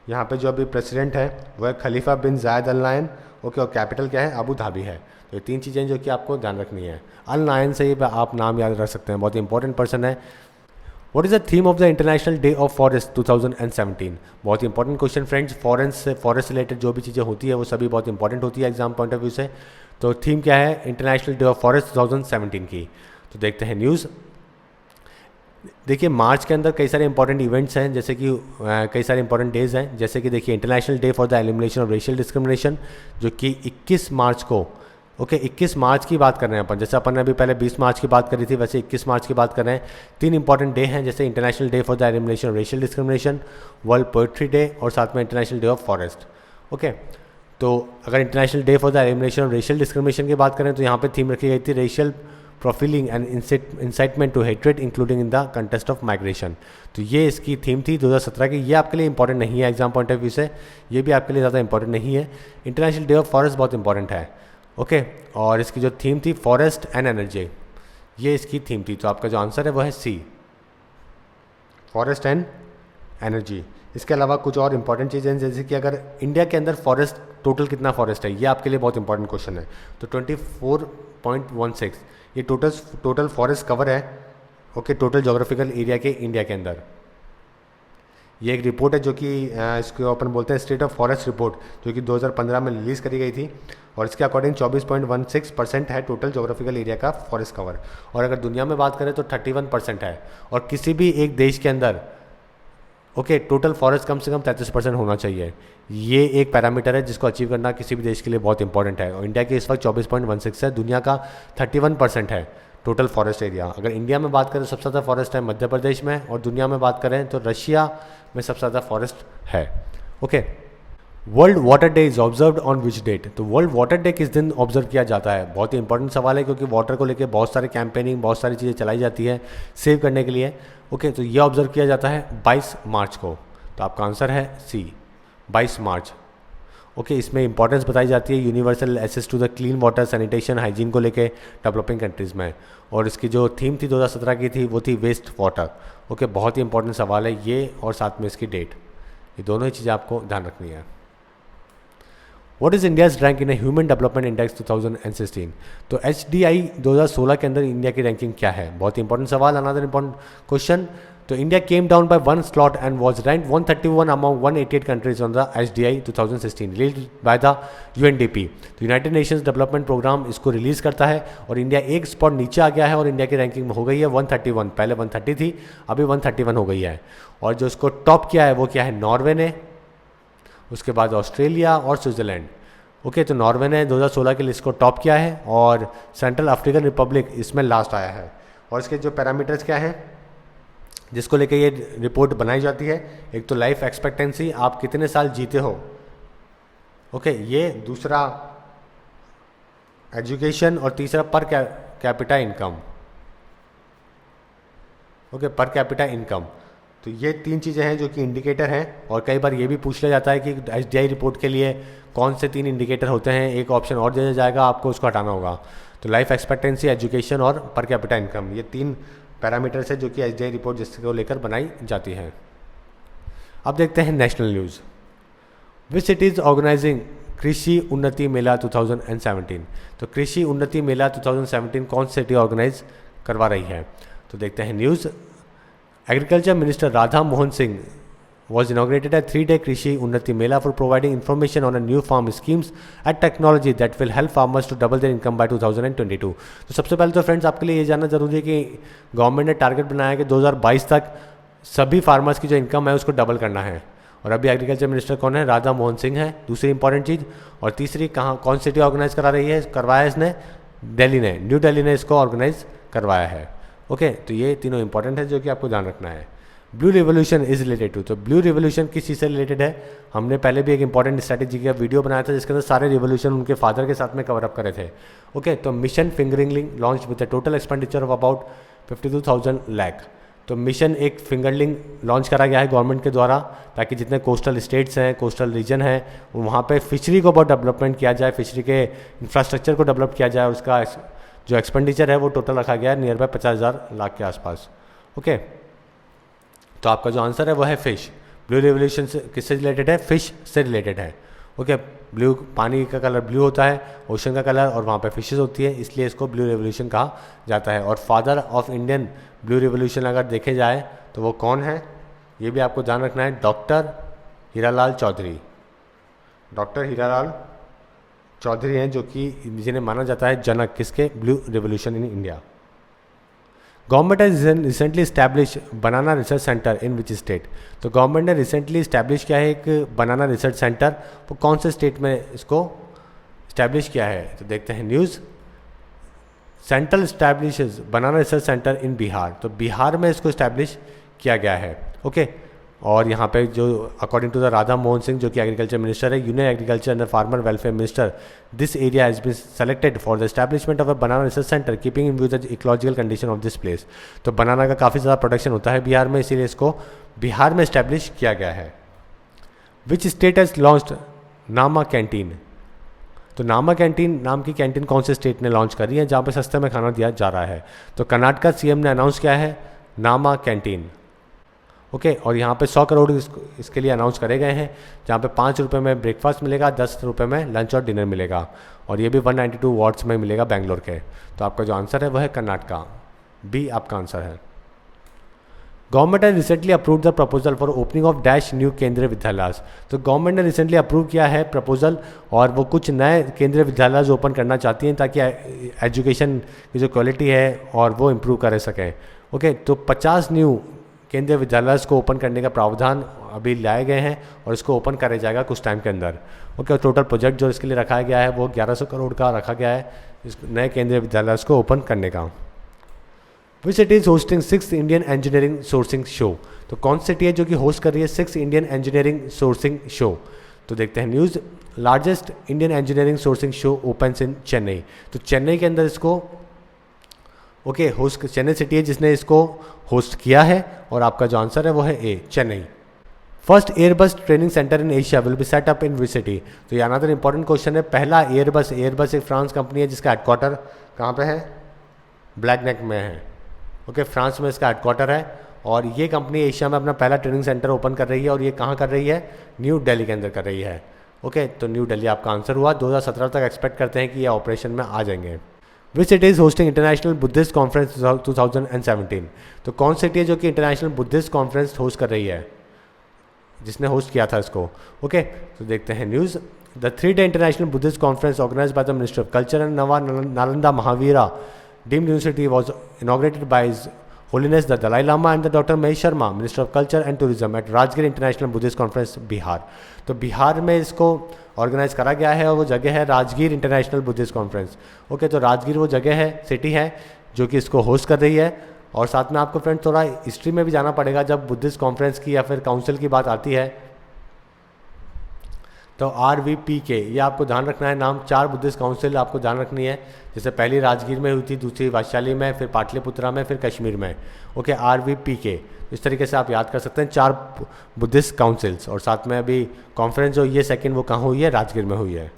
यहाँ पे जो अभी प्रेसिडेंट है वह खलीफा बिन जायद अल नायन। ओके, और कैपिटल क्या है? अबू धाबी है। तो ये 3 चीज़ें जो कि आपको ध्यान रखनी है। अल नायन से ही आप नाम याद रख सकते हैं, बहुत ही इंपॉर्टेंट पर्सन है। What is the theme of the international day of forest 2017? बहुत ही important question friends. Forest related जो भी चीज़ें होती है वो सभी बहुत इंपॉर्टेंट होती है एग्जाम पॉइंट ऑफ व्यू से। तो थीम क्या है इंटरनेशनल डे ऑफ फॉरेस्ट 2017 की? तो देखते हैं न्यूज़। देखिए मार्च के अंदर कई सारे इंपॉर्टेंट इवेंट्स हैं, जैसे कि कई सारे इंपॉर्टेंट डेज हैं, जैसे कि देखिए international day for the elimination of racial discrimination जो कि 21 मार्च को, ओके 21 मार्च की बात कर रहे हैं अपन। जैसे अपन ने अभी पहले 20 मार्च की बात करी थी, वैसे 21 मार्च की बात कर रहे हैं। 3 इंपॉर्टेंट डे हैं, जैसे international day for the elimination of racial discrimination, world poetry day और साथ में international day of forest. Okay, तो अगर international day for the elimination of racial discrimination की बात करें तो यहाँ पे थीम रखी गई थी racial profiling and incitement to hatred including in the context of migration. तो ये इसकी थीम थी 2017 की। ये आपके लिए इंपॉर्टेंट नहीं है एग्जाम पॉइंट ऑफ व्यू से, ये भी आपके लिए ज़्यादा इंपॉर्टेंट नहीं है। इंटरनेशनल डे ऑफ फॉरेस्ट बहुत इंपॉर्टेंट है, ओके। और इसकी जो थीम थी फॉरेस्ट एंड एनर्जी, ये इसकी थीम थी। तो आपका जो आंसर है वो है सी, फॉरेस्ट एंड एनर्जी। इसके अलावा कुछ और इंपॉर्टेंट चीज़ें हैं, जैसे कि अगर इंडिया के अंदर फॉरेस्ट टोटल कितना फॉरेस्ट है, ये आपके लिए बहुत इंपॉर्टेंट क्वेश्चन है। तो 24.16 ये टोटल फॉरेस्ट कवर है, ओके, टोटल जोग्राफिकल एरिया के इंडिया के अंदर। ये एक रिपोर्ट है जो कि इसको अपन बोलते हैं स्टेट ऑफ फॉरेस्ट रिपोर्ट, जो कि 2015 में रिलीज़ करी गई थी। और इसके अकॉर्डिंग 24.16% है टोटल जोग्राफिकल एरिया का फॉरेस्ट कवर। और अगर दुनिया में बात करें तो 31% है। और किसी भी एक देश के अंदर, ओके, टोटल फॉरेस्ट कम से कम 33% होना चाहिए। ये एक पैरामीटर है जिसको अचीव करना किसी भी देश के लिए बहुत इंपॉर्टेंट है। और इंडिया के इस वक्त 24.16 है, दुनिया का 31% है टोटल फॉरेस्ट एरिया। अगर इंडिया में बात करें तो सबसे ज़्यादा फॉरेस्ट है मध्य प्रदेश में, और दुनिया में बात करें तो रशिया में सबसे ज़्यादा फॉरेस्ट है, okay. World water day is observed on which date? तो वर्ल्ड वाटर डे किस दिन ऑब्जर्व किया जाता है? बहुत ही इंपॉर्टेंट सवाल है, क्योंकि वाटर को लेकर बहुत सारे कैंपेनिंग, बहुत सारी चीज़ें चलाई जाती है सेव करने के लिए, ओके। तो ये ऑब्जर्व किया जाता है 22 मार्च को। तो आपका आंसर है सी, 22 मार्च, ओके। इसमें इंपॉर्टेंस बताई जाती है universal access to the clean water, sanitation, hygiene को लेके डेवलपिंग कंट्रीज़ में। और इसकी जो थीम थी 2017 की थी वो थी वेस्ट वाटर, ओके। बहुत ही इंपॉर्टेंट सवाल है ये, और साथ में इसकी डेट, ये दोनों ही चीज़ें आपको ध्यान रखनी है। What is India's rank in human development index 2016? तो HDI 2016 के अंदर इंडिया की रैंकिंग क्या है? बहुत ही इंपॉर्टेंट सवाल, अनदर इंपॉर्टेंट क्वेश्चन। तो India came down by 1 slot and was ranked 131 among 188 countries on the HDI 2016 released by the UNDP। तो यूनाइटेड नेशंस डेवलपमेंट प्रोग्राम इसको रिलीज़ करता है, और इंडिया एक स्पॉट नीचे आ गया है, और इंडिया की रैंकिंग में हो गई है 131। पहले 130 थी, अभी 131 हो गई है। और जो इसको टॉप किया है वो क्या है? नॉर्वे ने, उसके बाद ऑस्ट्रेलिया और स्विट्ज़रलैंड, ओके। तो नॉर्वे ने 2016 के लिए इसको टॉप किया है, और सेंट्रल अफ्रीकन रिपब्लिक इसमें लास्ट आया है। और इसके जो पैरामीटर्स क्या हैं जिसको लेके ये रिपोर्ट बनाई जाती है, एक तो लाइफ एक्सपेक्टेंसी, आप कितने साल जीते हो, ओके, ये दूसरा एजुकेशन, और तीसरा per capita income, okay, per capita income. तो ये 3 चीज़ें हैं जो कि इंडिकेटर हैं। और कई बार ये भी पूछ लिया जाता है कि HDI रिपोर्ट के लिए कौन से 3 इंडिकेटर होते हैं, एक ऑप्शन और दिया जाएगा, आपको उसको हटाना होगा। तो लाइफ एक्सपेक्टेंसी, एजुकेशन और पर कैपिटा इनकम, ये 3 पैरामीटर्स है जो कि HDI रिपोर्ट जिसको लेकर बनाई जाती है। अब देखते हैं नेशनल न्यूज़। विच सिटीज़ ऑर्गेनाइजिंग कृषि उन्नति मेला 2017? तो कृषि उन्नति मेला 2017 कौन सी सिटी ऑर्गेनाइज करवा रही है? तो देखते हैं news. Agriculture minister Radha Mohan Singh was inaugurated a 3-day Krishi Unnati Mela for providing information on a new farm schemes and technology that will help farmers to double their income by 2022। तो सबसे पहले तो फ्रेंड्स आपके लिए ये जानना जरूरी है कि गवर्नमेंट ने टारगेट बनाया है कि 2022 तक सभी फार्मर्स की जो इनकम है उसको डबल करना है। और अभी एग्रीकल्चर मिनिस्टर कौन है? राधा मोहन सिंह है, दूसरी इंपॉर्टेंट चीज़। और तीसरी, कौन सिटी ऑर्गेनाइज करा रही है, करवाया इसने? दिल्ली ने, न्यू दिल्ली ने इसको ऑर्गेनाइज करवाया है, ओके। तो ये तीनों इंपॉर्टेंट है जो कि आपको ध्यान रखना है। Blue revolution is related to, तो ब्लू रिवोल्यूशन किस चीज़ से रिलेटेड है? हमने पहले भी एक इंपॉर्टेंट स्ट्रैटेजी का वीडियो बनाया था जिसके अंदर सारे रिवोल्यूशन उनके फादर के साथ में कवर अप करे थे, ओके। तो mission fingerling launch with the total expenditure of about 52,000 lakh. तो मिशन एक फिंगरलिंग लॉन्च करा गया है गवर्नमेंट के द्वारा, ताकि जितने कोस्टल स्टेट्स हैं, कोस्टल रीजन है, वहाँ पे फिशरी को बहुत डेवलपमेंट किया जाए, फिशरी के इंफ्रास्ट्रक्चर को डेवलप किया जाए। उसका जो एक्सपेंडिचर है वो टोटल रखा गया है नियर बाय 50,000 लाख के आसपास, ओके। तो आपका जो आंसर है वो है फिश। ब्लू रिवोल्यूशन से किससे रिलेटेड है? फिश से रिलेटेड है, ओके। ब्लू, पानी का कलर ब्लू होता है, ओशन का कलर, और वहाँ पे फिशेस होती है, इसलिए इसको ब्लू रिवोल्यूशन कहा जाता है। और father of Indian blue revolution अगर देखे जाए तो वो कौन है, ये भी आपको ध्यान रखना है। डॉक्टर हीरालाल चौधरी, डॉक्टर हीरालाल चौधरी हैं, जो कि जिन्हें माना जाता है जनक किसके? Blue revolution in India. Government has recently establish banana research centre in which state? तो गवर्नमेंट ने रिसेंटली इस्टेब्लिश किया है एक बनाना रिसर्च सेंटर, वो कौन से स्टेट में इसको इस्टेब्लिश किया है? तो देखते हैं न्यूज़। सेंट्रल इस्टेब्लिशेज बनाना रिसर्च सेंटर इन बिहार, तो बिहार में इसको इस्टेब्लिश किया गया है, ओके। और यहाँ पे जो according to the Radha Mohan Singh जो कि एग्रीकल्चर मिनिस्टर है, union agriculture and farmer welfare minister, this area has been selected for the establishment of a banana research centre keeping in view the ecological condition of this place. तो banana का काफ़ी ज़्यादा production होता है बिहार में, इसीलिए इसको बिहार में इस्टेब्लिश किया गया है। विच स्टेट हैज लॉन्च्ड नामा कैंटीन? तो नामा कैंटीन नाम की कैंटीन कौन से स्टेट ने लॉन्च करी है जहाँ पे सस्ते में खाना दिया जा रहा है? तो कर्नाटका सीएम ने अनाउंस किया है नामा कैंटीन। ओके, और यहाँ पे 100 करोड़ इसके लिए अनाउंस करे गए हैं, जहाँ पे 5 रुपये में ब्रेकफास्ट मिलेगा, 10 रुपये में लंच और डिनर मिलेगा, और ये भी 192 वार्ड्स में मिलेगा बेंगलोर के। तो आपका जो आंसर है वह है कर्नाटका, बी आपका आंसर है। गवर्नमेंट ने recently approve the proposal for opening of dash new केंद्रीय विद्यालय। तो गवर्नमेंट ने रिसेंटली अप्रूव किया है प्रपोजल, और वो कुछ नए केंद्रीय विद्यालय ओपन करना चाहती हैं ताकि एजुकेशन की जो क्वालिटी है और वो इम्प्रूव कर सकें। ओके, तो 50 न्यू केंद्रीय विद्यालय को ओपन करने का प्रावधान अभी लाए गए हैं और इसको ओपन करा जाएगा कुछ टाइम के अंदर। ओके, टोटल प्रोजेक्ट जो इसके लिए रखा गया है वो 1100 करोड़ का रखा गया है इस नए केंद्रीय विद्यालय को ओपन करने का। Which city is hosting 6th Indian engineering sourcing show? तो कौन सिटी है जो कि होस्ट कर रही है 6th Indian engineering sourcing show? तो देखते हैं news. Largest Indian engineering sourcing show opens इन चेन्नई। तो चेन्नई के अंदर इसको होस्ट, चेन्नई सिटी है जिसने इसको होस्ट किया है, और आपका जो आंसर है वो है A, Chennai. First Airbus training centre in Asia will be set up in which city? तो ये अनदर इंपॉर्टेंट क्वेश्चन है। पहला एयरबस एक फ्रांस कंपनी है जिसका हेडक्वार्टर कहाँ पे है? ब्लैक नेक में है। ओके, फ्रांस में इसका हेडक्वार्टर है, और ये कंपनी एशिया में अपना पहला ट्रेनिंग सेंटर ओपन कर रही है, और ये कहाँ कर रही है? न्यू दिल्ली के अंदर कर रही है। ओके, तो न्यू दिल्ली आपका आंसर हुआ। 2017 तक एक्सपेक्ट करते हैं कि ये ऑपरेशन में आ जाएंगे। Which city is hosting international Buddhist conference 2017? तो कौन सिटी है जो कि इंटरनेशनल बुद्धिस्ट कॉन्फ्रेंस होस्ट कर रही है, जिसने होस्ट किया था इसको? ओके, तो देखते हैं news. The 3-day international Buddhist conference organised by the minister of culture and Nava Nalanda Mahavira deemed university was inaugurated by His Holiness the Dalai Lama and the Dr. Mahesh Sharma, Minister of Culture and Tourism at Rajgir International Buddhist Conference, Bihar. तो बिहार में इसको organise करा गया है, और वो जगह है Rajgir international Buddhist conference. Okay, तो राजगीर वो जगह है, सिटी है जो कि इसको होस्ट कर रही है। और साथ में आपको फ्रेंड थोड़ा हिस्ट्री में भी जाना पड़ेगा जब बुद्धिस्ट कॉन्फ्रेंस की या फिर काउंसिल की बात आती है। तो RVPK ये आपको ध्यान रखना है नाम। 4 बुद्धिस्ट काउंसिल आपको ध्यान रखनी है, जैसे पहली राजगीर में हुई थी, दूसरी वैशाली में, फिर पाटलिपुत्रा में, फिर कश्मीर में। ओके, RVPK इस तरीके से आप याद कर सकते हैं 4 बुद्धिस्ट काउंसिल्स। और साथ में अभी कॉन्फ्रेंस जो ये सेकंड वो कहाँ हुई है? राजगीर में हुई है।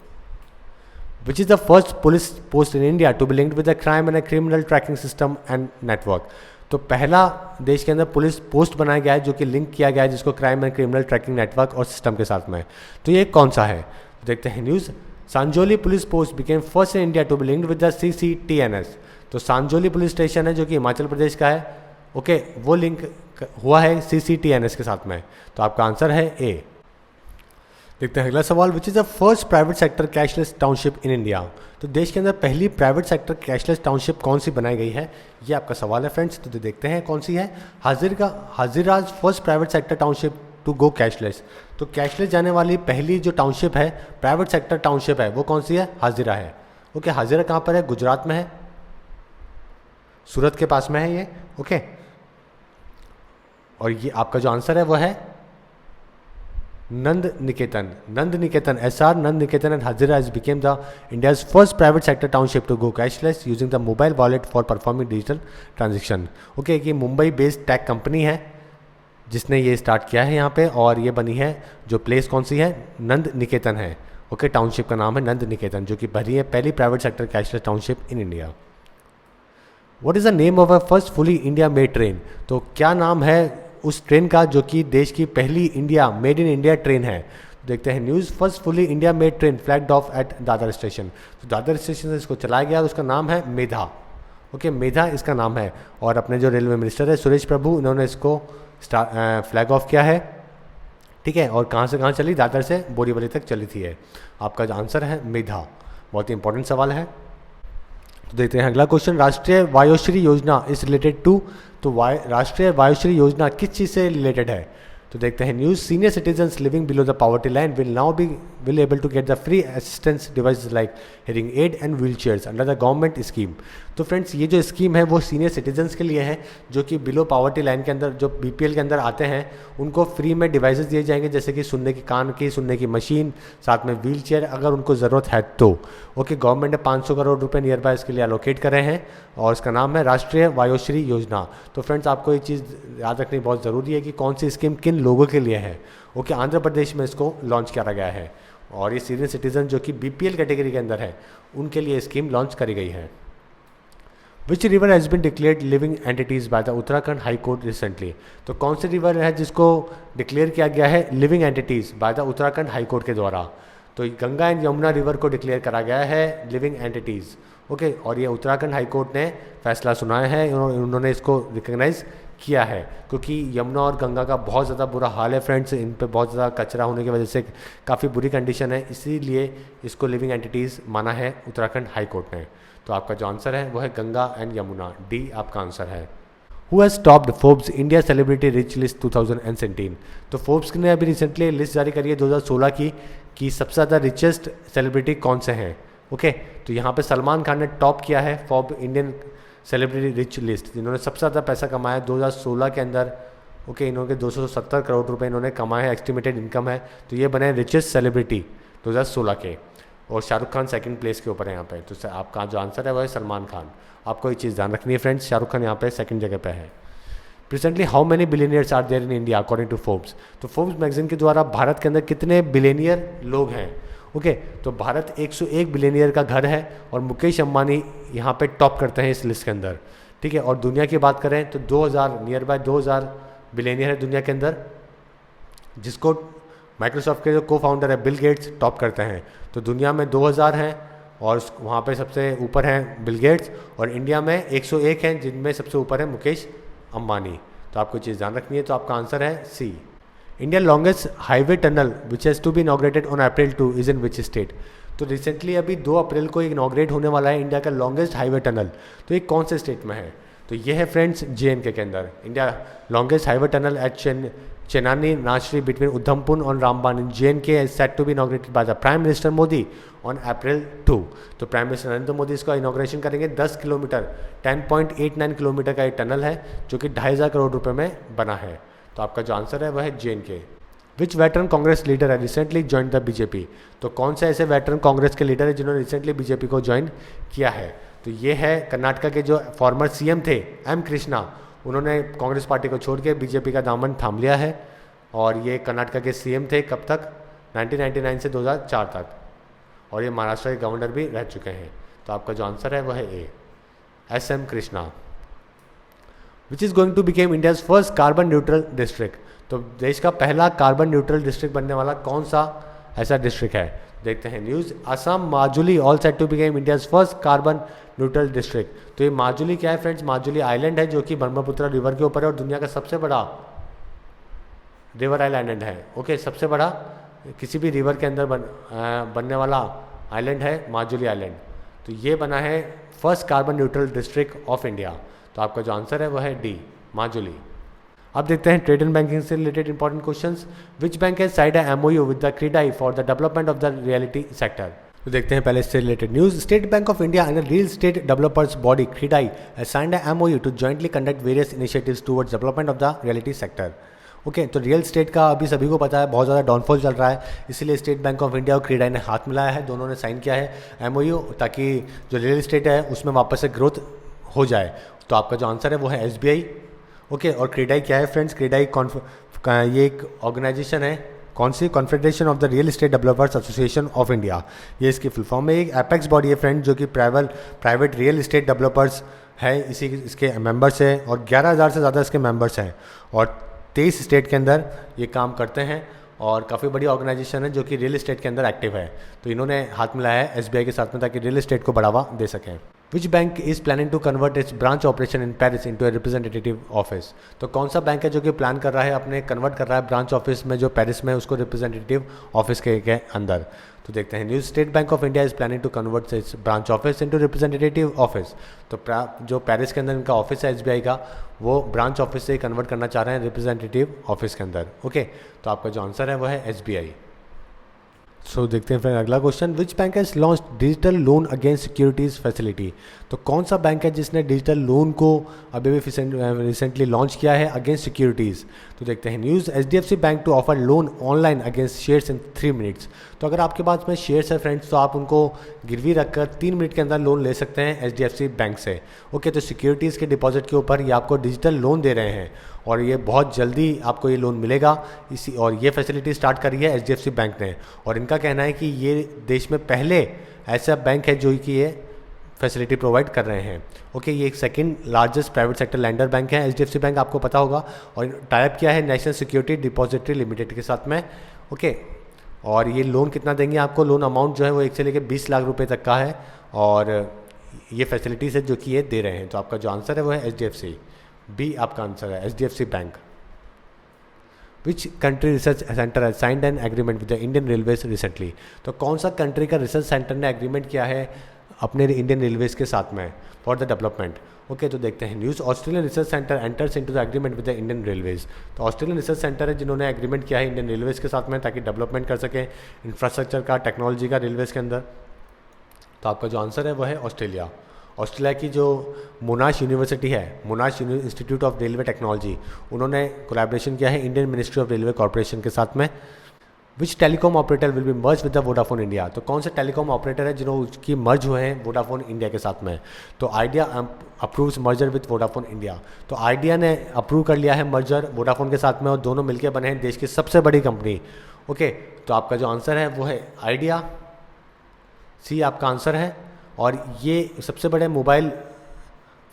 Which is the first police post in India to be linked with the crime and criminal tracking system and network? तो पहला देश के अंदर पुलिस पोस्ट बनाया गया है जो कि लिंक किया गया है जिसको crime and criminal tracking network और सिस्टम के साथ में। तो ये कौन सा है? तो देखते हैं news. Sanjauli police post became first in India to be linked with the CCTNS। तो सांजोली पुलिस स्टेशन है जो कि हिमाचल प्रदेश का है। ओके, वो लिंक हुआ है CCTNS के साथ में। तो आपका आंसर है ए। देखते हैं अगला सवाल। विच is the first private sector cashless township in India? तो देश के अंदर पहली प्राइवेट सेक्टर कैशलेस टाउनशिप कौन सी बनाई गई है, ये आपका सवाल है फ्रेंड्स। तो देखते हैं कौन सी है। Hazira's first private sector township to go cashless. तो कैशलेस जाने वाली पहली जो टाउनशिप है, प्राइवेट सेक्टर टाउनशिप है, वो कौन सी है? हाजिरा है। ओके, हाजिरा कहाँ पर है? गुजरात में है, सूरत के पास में है ये। ओके, और ये आपका जो आंसर है वो है नंद निकेतन। SR Nand Niketan and Hazira has became the India's first private sector township to go cashless using the mobile wallet for performing digital transaction। Okay, ये मुंबई बेस्ड टेक कंपनी है जिसने ये स्टार्ट किया है यहाँ पे, और ये बनी है जो प्लेस कौन सी है? नंद निकेतन है। ओके, टाउनशिप का नाम है नंद निकेतन, जो कि बनी है पहली private sector cashless township in India. What is the name of a first fully India made train? तो क्या नाम है उस ट्रेन का जो कि देश की पहली India made in India train है? देखते हैं news. First fully India made train flagged off at Dadar station. तो दादर स्टेशन से इसको चलाया गया और उसका नाम है मेधा। ओके, मेधा इसका नाम है, और अपने जो रेलवे मिनिस्टर है सुरेश प्रभु, उन्होंने इसको फ्लैग ऑफ किया है। ठीक है, और कहाँ से कहाँ चली? दादर से बोरीवली तक चली थी है। आपका जो आंसर है मेधा। बहुत ही इंपॉर्टेंट सवाल है। तो देखते हैं अगला क्वेश्चन। राष्ट्रीय वायुश्री योजना इज रिलेटेड टू? तो राष्ट्रीय वायुश्री योजना किस चीज़ से रिलेटेड है? तो देखते हैं news, senior citizens living below the poverty line will able to get the free assistance devices like hearing aid and wheel chairs under the government scheme. तो फ्रेंड्स ये जो स्कीम है वो सीनियर सिटीजन्स के लिए है जो कि बिलो पॉवर्टी लाइन के अंदर, जो BPL के अंदर आते हैं, उनको फ्री में डिवाइसेस दिए जाएंगे, जैसे कि सुनने की मशीन, साथ में व्हील चेयर अगर उनको ज़रूरत है तो। ओके, गवर्नमेंट ने 500 करोड़ रुपए नियर बाय इसके लिए एलोकेट करे हैं और इसका नाम है राष्ट्रीय वायुश्री योजना। तो फ्रेंड्स आपको ये चीज़ याद रखनी बहुत ज़रूरी है कि कौन सी स्कीम किन लोगों के लिए है। ओके, आंध्र प्रदेश में इसको लॉन्च किया गया है और ये सीनियर सिटीजन जो कि BPL कैटेगरी के अंदर है उनके लिए स्कीम लॉन्च करी गई है। Which river has been declared living entities by the Uttarakhand high court recently. तो कौन सी रिवर है जिसको डिक्लेयर किया गया है living entities by the Uttarakhand high court के द्वारा। तो गंगा एंड यमुना रिवर को डिक्लेयर करा गया है लिविंग एंटिटीज़। ओके, और ये उत्तराखंड हाई कोर्ट ने फैसला सुनाया है, उन्होंने इसको रिकग्नाइज किया है क्योंकि यमुना और गंगा का बहुत ज़्यादा बुरा हाल है फ्रेंड्स, इन पे बहुत ज़्यादा कचरा होने की वजह से काफ़ी बुरी कंडीशन है, इसीलिए इसको लिविंग एंटिटीज़ माना है उत्तराखंड हाई कोर्ट ने। तो आपका जो आंसर है वो है गंगा एंड यमुना, डी आपका आंसर है। Who has topped Forbes India celebrity rich list 2017। तो फोर्ब्स ने अभी रिसेंटली लिस्ट जारी करी है 2016 की कि सबसे ज़्यादा रिचेस्ट सेलिब्रिटी कौन से हैं। ओके, तो यहाँ पे सलमान खान ने टॉप किया है फोर्ब इंडियन सेलिब्रिटी रिच लिस्ट, जिन्होंने सबसे ज़्यादा पैसा कमाया 2016 के अंदर। ओके, इन्होंने 270 करोड़ रुपए इन्होंने कमाए हैं, एस्टिमेटेड इनकम है, तो ये बने रिचेस्ट सेलिब्रिटी 2016 के। और शाहरुख खान सेकंड प्लेस के ऊपर है यहाँ पे। तो आपका जो आंसर है वो है सलमान खान। आपको ये चीज़ ध्यान रखनी है फ्रेंड्स, शाहरुख खान यहाँ पे सेकंड जगह पे है। Presently how many billionaires are there in India according to Forbes. तो फोर्ब्स मैगजीन के द्वारा भारत के अंदर कितने बिलियनियर लोग हैं। ओके, तो भारत 101 बिलियनियर का घर है और मुकेश अंबानी यहाँ पे टॉप करते हैं इस लिस्ट के अंदर। ठीक है, और दुनिया की बात करें तो 2000 नियर बाय 2000 बिलियनियर है दुनिया के अंदर, जिसको माइक्रोसॉफ्ट के जो को फाउंडर है बिल गेट्स टॉप करते हैं। तो दुनिया में 2000 हैं और वहाँ पे सबसे ऊपर हैं बिल गेट्स, और इंडिया में 101 हैं जिनमें सबसे ऊपर है मुकेश अंबानी। तो आपको चीज़ ध्यान रखनी है। तो आपका आंसर है C. India longest highway tunnel which has to be inaugurated on April 2 is in which state. तो रिसेंटली अभी 2 अप्रैल को इनॉग्रेट होने वाला है इंडिया का लॉन्गेस्ट हाईवे टनल। तो ये कौन से स्टेट में है। तो ये है फ्रेंड्स JNK के अंदर। India longest highway tunnel at Chenani Nashri between Udhampur और रामबन इन JNK is set to be inaugurated by the Prime Minister Modi on April 2। तो प्राइम मिनिस्टर नरेंद्र मोदी इसका इनॉग्रेशन करेंगे। 10 किलोमीटर 10.89 किलोमीटर का ये टनल है जो कि 2500 करोड़ रुपए में बना है। तो आपका जो आंसर है वह है JNK। विच वेटरन कांग्रेस लीडर है रिसेंटली ज्वाइन द BJP। तो कौन से ऐसे वेटरन कांग्रेस के लीडर है जिन्होंने रिसेंटली BJP को ज्वाइन किया है। तो ये है कर्नाटका के जो फॉर्मर CM थे M कृष्णा, उन्होंने कांग्रेस पार्टी को छोड़ के BJP का दामन थाम लिया है। और ये कर्नाटका के CM थे कब तक, 1999 से 2004 तक, और ये महाराष्ट्र के गवर्नर भी रह चुके हैं। तो आपका जो आंसर है वह है A, SM Krishna. Which is going to become India's first carbon neutral district. तो देश का पहला कार्बन न्यूट्रल डिस्ट्रिक्ट बनने वाला कौन सा ऐसा डिस्ट्रिक्ट है। देखते हैं news, Assam Majuli all set to become India's first carbon neutral district. तो ये माजुली क्या है फ्रेंड्स, माजुली आइलैंड है जो कि ब्रह्मपुत्र रिवर के ऊपर है और दुनिया का सबसे बड़ा रिवर आइलैंड है। ओके, सबसे बड़ा किसी भी रिवर के अंदर बनने वाला आइलैंड है माजुली आइलैंड। तो ये बना है first carbon neutral district of India. तो आपका जो आंसर है वह है डी, माजुली। अब देखते हैं ट्रेड एंड बैंकिंग से related important questions. Which bank has signed a MOU with the CREDAI for the development of the reality sector. तो देखते हैं पहले इससे related news. State Bank of India and real estate developers body CREDAI has signed a MOU to jointly conduct various initiatives towards development of the reality sector. Okay, तो real estate का अभी सभी को पता है बहुत ज़्यादा डाउनफॉल चल रहा है, इसीलिए स्टेट बैंक ऑफ इंडिया और क्रीडाई ने हाथ मिलाया है, दोनों ने साइन किया है MOU ताकि जो रियल स्टेट है उसमें वापस से ग्रोथ हो जाए। तो आपका जो आंसर है वो है SBI। ओके, और क्रीडाई क्या है फ्रेंड्स, क्रीडाई ये एक ऑर्गेनाइजेशन है, कौन सी, confederation of the real estate developers association of India, ये इसकी फुल फॉर्म है। एक एपेक्स बॉडी है फ्रेंड जो कि प्राइवेट रियल एस्टेट डेवलपर्स है, इसके मेंबर्स है और 11,000 से ज़्यादा इसके मेंबर्स हैं और 23 स्टेट के अंदर ये काम करते हैं और काफ़ी बड़ी ऑर्गेनाइजेशन है जो कि रियल एस्टेट के अंदर एक्टिव है। तो इन्होंने हाथ मिलाया है SBI के साथ में ताकि रियल एस्टेट को बढ़ावा दे सकें। Which bank is planning to convert its branch operation in Paris into a representative office. तो कौन सा बैंक है जो कि प्लान कर रहा है अपने कन्वर्ट कर रहा है ब्रांच ऑफिस में जो पेरिस में उसको रिप्रेजेंटेटिव ऑफिस के अंदर। तो देखते हैं news, State Bank of India is planning to convert its branch office into representative office. तो जो पेरिस के अंदर इनका ऑफिस है एसबीआई का, वो ब्रांच ऑफिस से कन्वर्ट करना चाह रहे हैं रिप्रेजेंटेटिव ऑफिस के अंदर। ओके, तो आपका जो आंसर है वो है एसबीआई। सो देखते हैं फ्रेंड अगला question, which bank has launch digital loan against securities facility. तो कौन सा बैंक है जिसने डिजिटल लोन को अभी भी रिसेंटली लॉन्च किया है अगेंस्ट सिक्योरिटीज़। तो देखते हैं news, HDFC bank to offer loan online against shares in 3 minutes. तो अगर आपके पास में शेयर्स है फ्रेंड्स, तो आप उनको गिरवी रखकर 3 मिनट के अंदर लोन ले सकते हैं एचडीएफसी बैंक से। ओके, तो सिक्योरिटीज़ के डिपॉजिट के ऊपर ये आपको डिजिटल लोन दे रहे हैं और ये बहुत जल्दी आपको ये लोन मिलेगा इसी, और ये फैसिलिटी स्टार्ट करी है एचडीएफसी बैंक ने। और इनका कहना है कि ये देश में पहले ऐसा बैंक है जो कि ये फैसिलिटी प्रोवाइड कर रहे हैं। ओके, ये एक second largest private sector lander bank है एचडीएफसी बैंक, आपको पता होगा। और टाइप किया है नेशनल सिक्योरिटी डिपॉजिटरी लिमिटेड के साथ में। ओके, और ये लोन कितना देंगे आपको, लोन अमाउंट जो है वो 1 से लेकर 20 लाख रुपए तक का है, और ये फैसिलिटीज़ है जो कि ये दे रहे हैं। तो आपका जो आंसर है वो है एचडीएफसी, बी आपका आंसर है HDFC bank. Which country research centre है signed an agreement with the Indian railways recently. तो कौन सा कंट्री का रिसर्च सेंटर ने एग्रीमेंट किया है अपने इंडियन रेलवेज के साथ में फॉर द डेवलपमेंट। ओके, तो देखते हैं news, Australian research centre enters into the agreement with the Indian railways. तो ऑस्ट्रेलियन रिसर्च सेंटर है जिन्होंने एग्रीमेंट किया है इंडियन रेलवेज के साथ में, ताकि डेवलपमेंट कर सकें इंफ्रास्ट्रक्चर का, टेक्नोलॉजी का रेलवेज के अंदर। तो आपका जो आंसर है वो है ऑस्ट्रेलिया। ऑस्ट्रेलिया की जो मोनाश यूनिवर्सिटी है, Monash institute of railway technology, उन्होंने कोलैबोरेशन किया है Indian ministry of railway corporation के साथ में। Which telecom operator will be merge with the Vodafone India. तो कौन से टेलीकॉम ऑपरेटर है जिनकी मर्ज हुए हैं वोडाफोन इंडिया के साथ में। तो idea approves merger with Vodafone India. तो आइडिया ने अप्रूव कर लिया है मर्जर वोडाफोन के साथ में, और दोनों मिलकर बने हैं देश की सबसे बड़ी कंपनी। ओके, तो आपका जो आंसर है वो है आइडिया, सी आपका आंसर है। और ये सबसे बड़े मोबाइल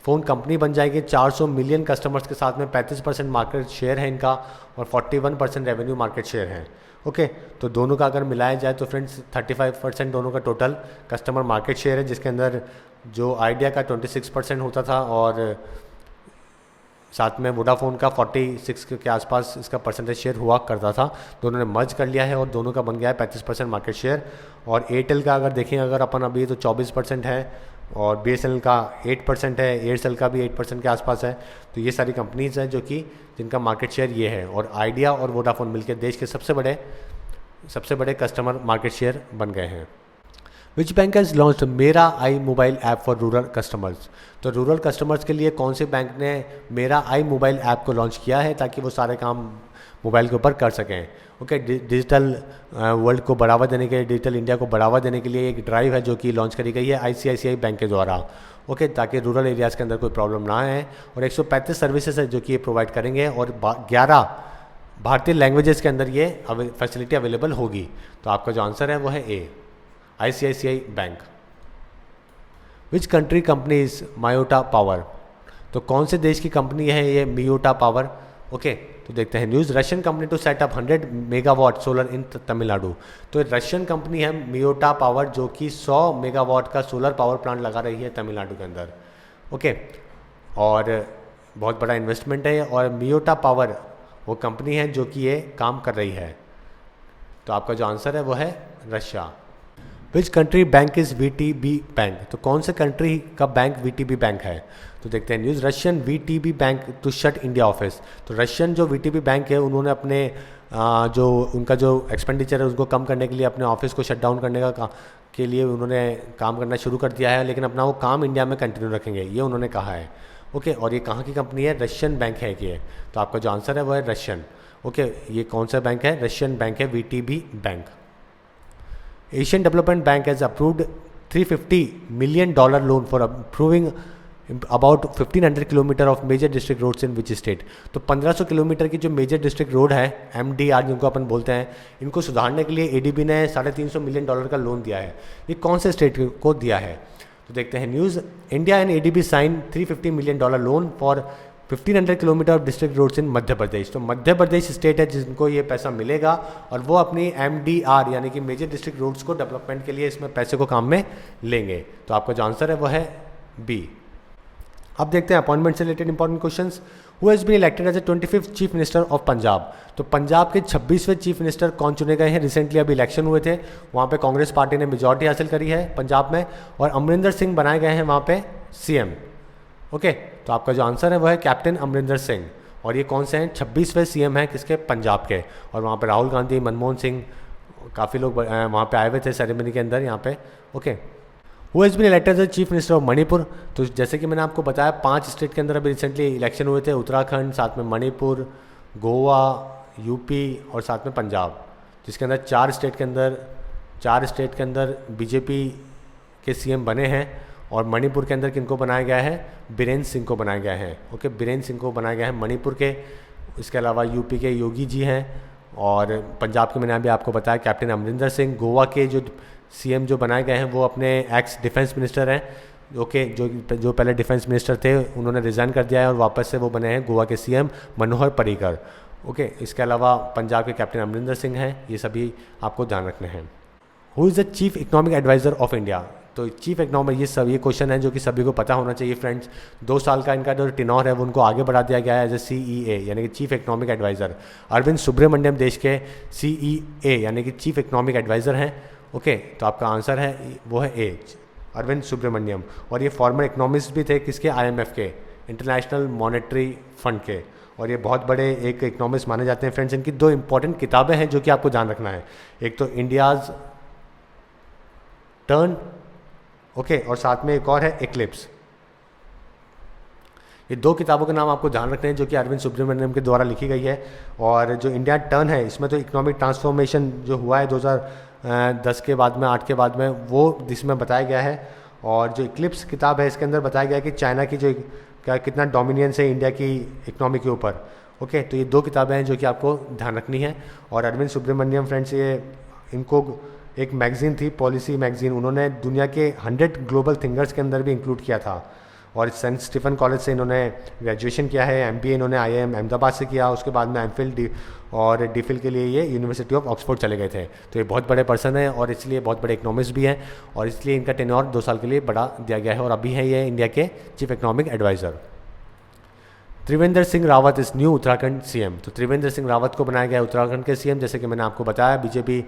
फ़ोन कंपनी बन जाएगी 400 मिलियन कस्टमर्स के साथ में, 35% मार्केट शेयर है इनका, और 41% रेवेन्यू मार्केट शेयर है। ओके, तो दोनों का अगर मिलाया जाए तो फ्रेंड्स 35% दोनों का टोटल कस्टमर मार्केट शेयर है, जिसके अंदर जो आइडिया का 26% होता था और साथ में वोडाफोन का 46 के आसपास इसका परसेंटेज शेयर हुआ करता था। दोनों ने मर्ज कर लिया है और दोनों का बन गया है 35% मार्केट शेयर। और एयरटेल का अगर देखें अगर अपन अभी, तो 24% है, और बीएसएनएल का 8% है, एयरसेल का भी 8% के आसपास है। तो ये सारी कंपनीज हैं जो कि जिनका मार्केट शेयर ये है, और आइडिया और वोडाफोन मिलकर देश के सबसे बड़े कस्टमर मार्केट शेयर बन गए हैं। Which bank has launch Mera I mobile app for rural customers. तो रूरल कस्टमर्स के लिए कौन से बैंक ने मेरा आई मोबाइल ऐप को लॉन्च किया है, ताकि वो सारे काम मोबाइल के ऊपर कर सकें। ओके, डिजिटल वर्ल्ड को बढ़ावा देने के लिए, डिजिटल इंडिया को बढ़ावा देने के लिए एक ड्राइव है जो कि लॉन्च करी गई है आईसीआईसीआई बैंक के द्वारा। ओके, ताकि रूरल एरियाज़ के अंदर कोई प्रॉब्लम ना आए। और 135 सर्विसेज है जो कि ये प्रोवाइड करेंगे, और 11 भारतीय लैंग्वेजेस के अंदर ये फैसिलिटी अवेलेबल होगी। तो आपका जो आंसर है वो है A, ICICI bank. Which country company is Mytrah power. तो कौन से देश की कंपनी है ये मियोटा पावर। ओके, तो देखते हैं news, Russian company to set up 100 megawatt solar इन तमिलनाडु। तो रशियन कंपनी है मियोटा पावर, जो कि 100 मेगावाट का सोलर पावर प्लांट लगा रही है तमिलनाडु के अंदर। ओके, और बहुत बड़ा इन्वेस्टमेंट है, और मियोटा पावर वो कंपनी है जो कि ये काम कर रही है। तो आपका जो आंसर है वो है Russia. Which country bank is VTB bank. तो कौन से कंट्री का बैंक वीटीबी बैंक है। तो देखते हैं news, Russian VTB bank to shut India office. तो रशियन जो वीटीबी बैंक है उन्होंने अपने जो उनका जो एक्सपेंडिचर है उसको कम करने के लिए अपने ऑफिस को शट डाउन करने के लिए उन्होंने काम करना शुरू कर दिया है, लेकिन अपना वो काम इंडिया में कंटिन्यू रखेंगे, ये उन्होंने कहा है। ओके, और ये कहाँ की कंपनी है, रशियन बैंक है ये। तो आपका जो आंसर है वो है रशियन। ओके, ये कौन सा बैंक है, रशियन बैंक है VTB bank. Asian development bank has approved $350 million loan for approving about 1500 kilometre of major district roads in which state. तो 1500 किलोमीटर की जो मेजर डिस्ट्रिक्ट रोड है, एमडीआर जिनको अपन बोलते हैं, इनको सुधारने के लिए एडीबी ने $350 मिलियन का लोन दिया है। ये कौन से स्टेट को दिया है। तो देखते हैं news, India and ADB sign $350 million loan for 1500 kilometre of district roads in Madhya Pradesh. तो मध्य प्रदेश स्टेट है जिनको ये पैसा मिलेगा, और वो अपनी एमडीआर यानी कि मेजर डिस्ट्रिक्ट रोड्स को डेवलपमेंट के लिए इसमें पैसे को काम में लेंगे। तो आपका जो आंसर है वो है बी। अब देखते हैं अपॉइंटमेंट से related important questions. Who has been elected as a 25th chief minister of Punjab. तो पंजाब के 26वें चीफ मिनिस्टर कौन चुने गए हैं? रिसेंटली अभी इलेक्शन हुए थे, वहाँ पे कांग्रेस पार्टी ने मेजॉरिटी हासिल करी है पंजाब में, और अमरिंदर सिंह बनाए गए हैं वहाँ पे सीएम। ओके, तो आपका जो आंसर है वो है कैप्टन अमरिंदर सिंह। और ये कौन से हैं? 26वें सीएम हैं किसके? पंजाब के। और वहाँ पे राहुल गांधी, मनमोहन सिंह, काफ़ी लोग वहाँ पे आए हुए थे सेरेमनी के अंदर यहाँ पे। Okay, who has been elected as chief minister of Manipur. तो जैसे कि मैंने आपको बताया 5 स्टेट के अंदर अभी रिसेंटली इलेक्शन हुए थे, उत्तराखंड, साथ में मणिपुर, गोवा, यूपी और साथ में पंजाब, जिसके अंदर 4 स्टेट के अंदर बीजेपी के सीएम बने हैं। और मणिपुर के अंदर किनको बनाया गया है? बीरेंद्र सिंह को बनाया गया है। ओके, बीरेंद्र सिंह को बनाया गया है मणिपुर के। इसके अलावा यूपी के योगी जी हैं, और पंजाब के मैंने अभी आपको बताया कैप्टन अमरिंदर सिंह। गोवा के जो सीएम जो बनाए गए हैं वो अपने एक्स डिफेंस मिनिस्टर हैं। ओके, जो पहले डिफेंस मिनिस्टर थे उन्होंने रिज़ाइन कर दिया है और वापस से वो बने हैं गोवा के सीएम मनोहर पर्रिकर। ओके, इसके अलावा पंजाब के कैप्टन अमरिंदर सिंह हैं। ये सभी आपको ध्यान रखने हैं। Who is the chief economic adviser of India. तो चीफ इकोनॉमिक, ये क्वेश्चन है जो कि सभी को पता होना चाहिए फ्रेंड्स। 2 साल का इनका जो टिनोर है वो उनको आगे बढ़ा दिया गया है एज ए CEA यानी कि chief economic adviser. Arvind Subramanian देश के CEA यानी कि चीफ इकोनॉमिक एडवाइज़र हैं। ओके, तो आपका आंसर है वो है ए, अरविंद सुब्रमण्यम। और ये फॉर्मर इकोनॉमिस्ट भी थे किसके? IMF के, इंटरनेशनल मॉनेटरी फंड के। और ये बहुत बड़े एक इकोनॉमिस्ट माने जाते हैं फ्रेंड्स। इनकी 2 इंपॉर्टेंट किताबें हैं जो कि आपको ध्यान रखना है। एक तो इंडियाज़ टर्न, ओके, और साथ में एक और है इक्लिप्स। ये 2 किताबों के नाम आपको ध्यान रखने हैं जो कि अरविंद सुब्रमण्यम के द्वारा लिखी गई है। और जो इंडिया टर्न है इसमें तो इकोनॉमिक ट्रांसफॉर्मेशन जो हुआ है 2010 के बाद में, 8 के बाद में, वो इसमें बताया गया है। और जो इक्लिप्स किताब है इसके अंदर बताया गया है कि चाइना की जो कितना डोमिनियंस है इंडिया की इकोनॉमी के ऊपर। ओके, तो ये 2 किताबें हैं जो कि आपको ध्यान रखनी है। और अरविंद सुब्रमण्यम फ्रेंड्स, ये इनको एक मैगज़ीन थी, पॉलिसी मैगज़ीन, उन्होंने दुनिया के 100 ग्लोबल थिंकर्स के अंदर भी इंक्लूड किया था। और सेंट स्टीफन कॉलेज से इन्होंने ग्रेजुएशन किया है। MBA इन्होंने IIM अहमदाबाद से किया। उसके बाद में MPhil और DPhil के लिए ये यूनिवर्सिटी ऑफ ऑक्सफोर्ड चले गए थे। तो ये बहुत बड़े पर्सन है और इसलिए बहुत बड़े इकोनॉमिस्ट भी हैं, और इसलिए इनका टेन्योर 2 साल के लिए बढ़ा दिया गया है। और अभी है ये इंडिया के chief economic adviser. Trivendra Singh Rawat is new Uttarakhand CM। तो त्रिवेंद्र सिंह रावत को बनाया गया है उत्तराखंड के CM। जैसे कि मैंने आपको बताया, बीजेपी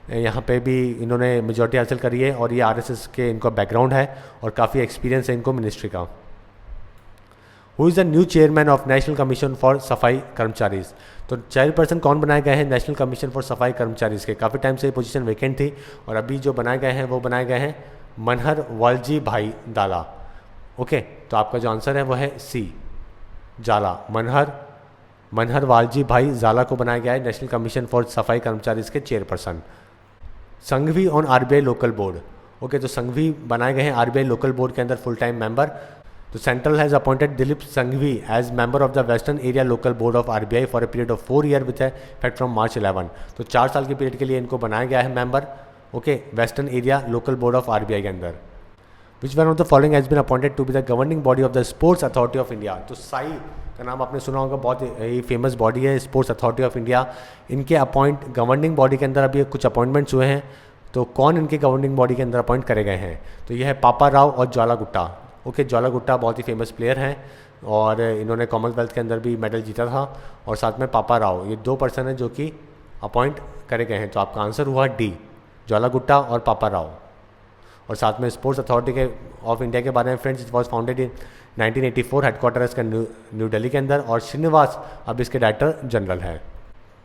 यहाँ पे भी इन्होंने मेजॉरिटी हासिल करी है, और ये RSS के इनका बैकग्राउंड है और काफ़ी एक्सपीरियंस है इनको मिनिस्ट्री का। Who is the new chairman of national commission for सफाई कर्मचारीज। तो चेयरपर्सन कौन बनाए गए हैं नेशनल कमीशन फॉर सफाई कर्मचारीज के? काफ़ी टाइम से ये पोजीशन वेकेंट थी, और अभी जो बनाए गए हैं वो बनाए गए हैं मनहर वालजी भाई दाला। ओके, तो आपका जो आंसर है वो है C, जाला। मनहर वालजी भाई जाला को बनाया गया है नेशनल कमीशन फॉर सफाई कर्मचारीज के chairperson. Sanghvi on RBI local board. Okay, तो संघवी बनाए गए हैं RBI लोकल बोर्ड के अंदर फुल टाइम मेंबर। तो central has appointed Dilip Sanghvi as member of the western area local board of RBI for a period of 4 year with effect from March 11। तो 4 साल के पीरियड के लिए इनको बनाया गया है member. Okay, western area local board of RBI के अंदर। Which one of the following has been appointed to be the governing body of the sports authority of India. तो साई का नाम आपने सुना होगा, बहुत ही फेमस बॉडी है स्पोर्ट्स अथॉरिटी ऑफ इंडिया। इनके गवर्निंग बॉडी के अंदर अभी कुछ अपॉइंटमेंट्स हुए हैं। तो कौन इनके गवर्निंग बॉडी के अंदर अपॉइंट करे गए हैं? तो यह है पापा राव और ज्वाला गुट्टा। ओके, ज्वाला गुट्टा बहुत ही फेमस प्लेयर हैं और इन्होंने कॉमनवेल्थ के अंदर भी मेडल जीता था। और साथ में पापा राव, ये 2 पर्सन हैं जो कि अपॉइंट करे गए हैं। तो आपका आंसर हुआ D, ज्वाला गुट्टा और पापा राव। और साथ में स्पोर्ट्स अथॉरिटी ऑफ इंडिया के बारे में friends, it was founded in 1984, headquarter इसका न्यू दिल्ली के अंदर, और श्रीनिवास अब इसके डायरेक्टर जनरल है।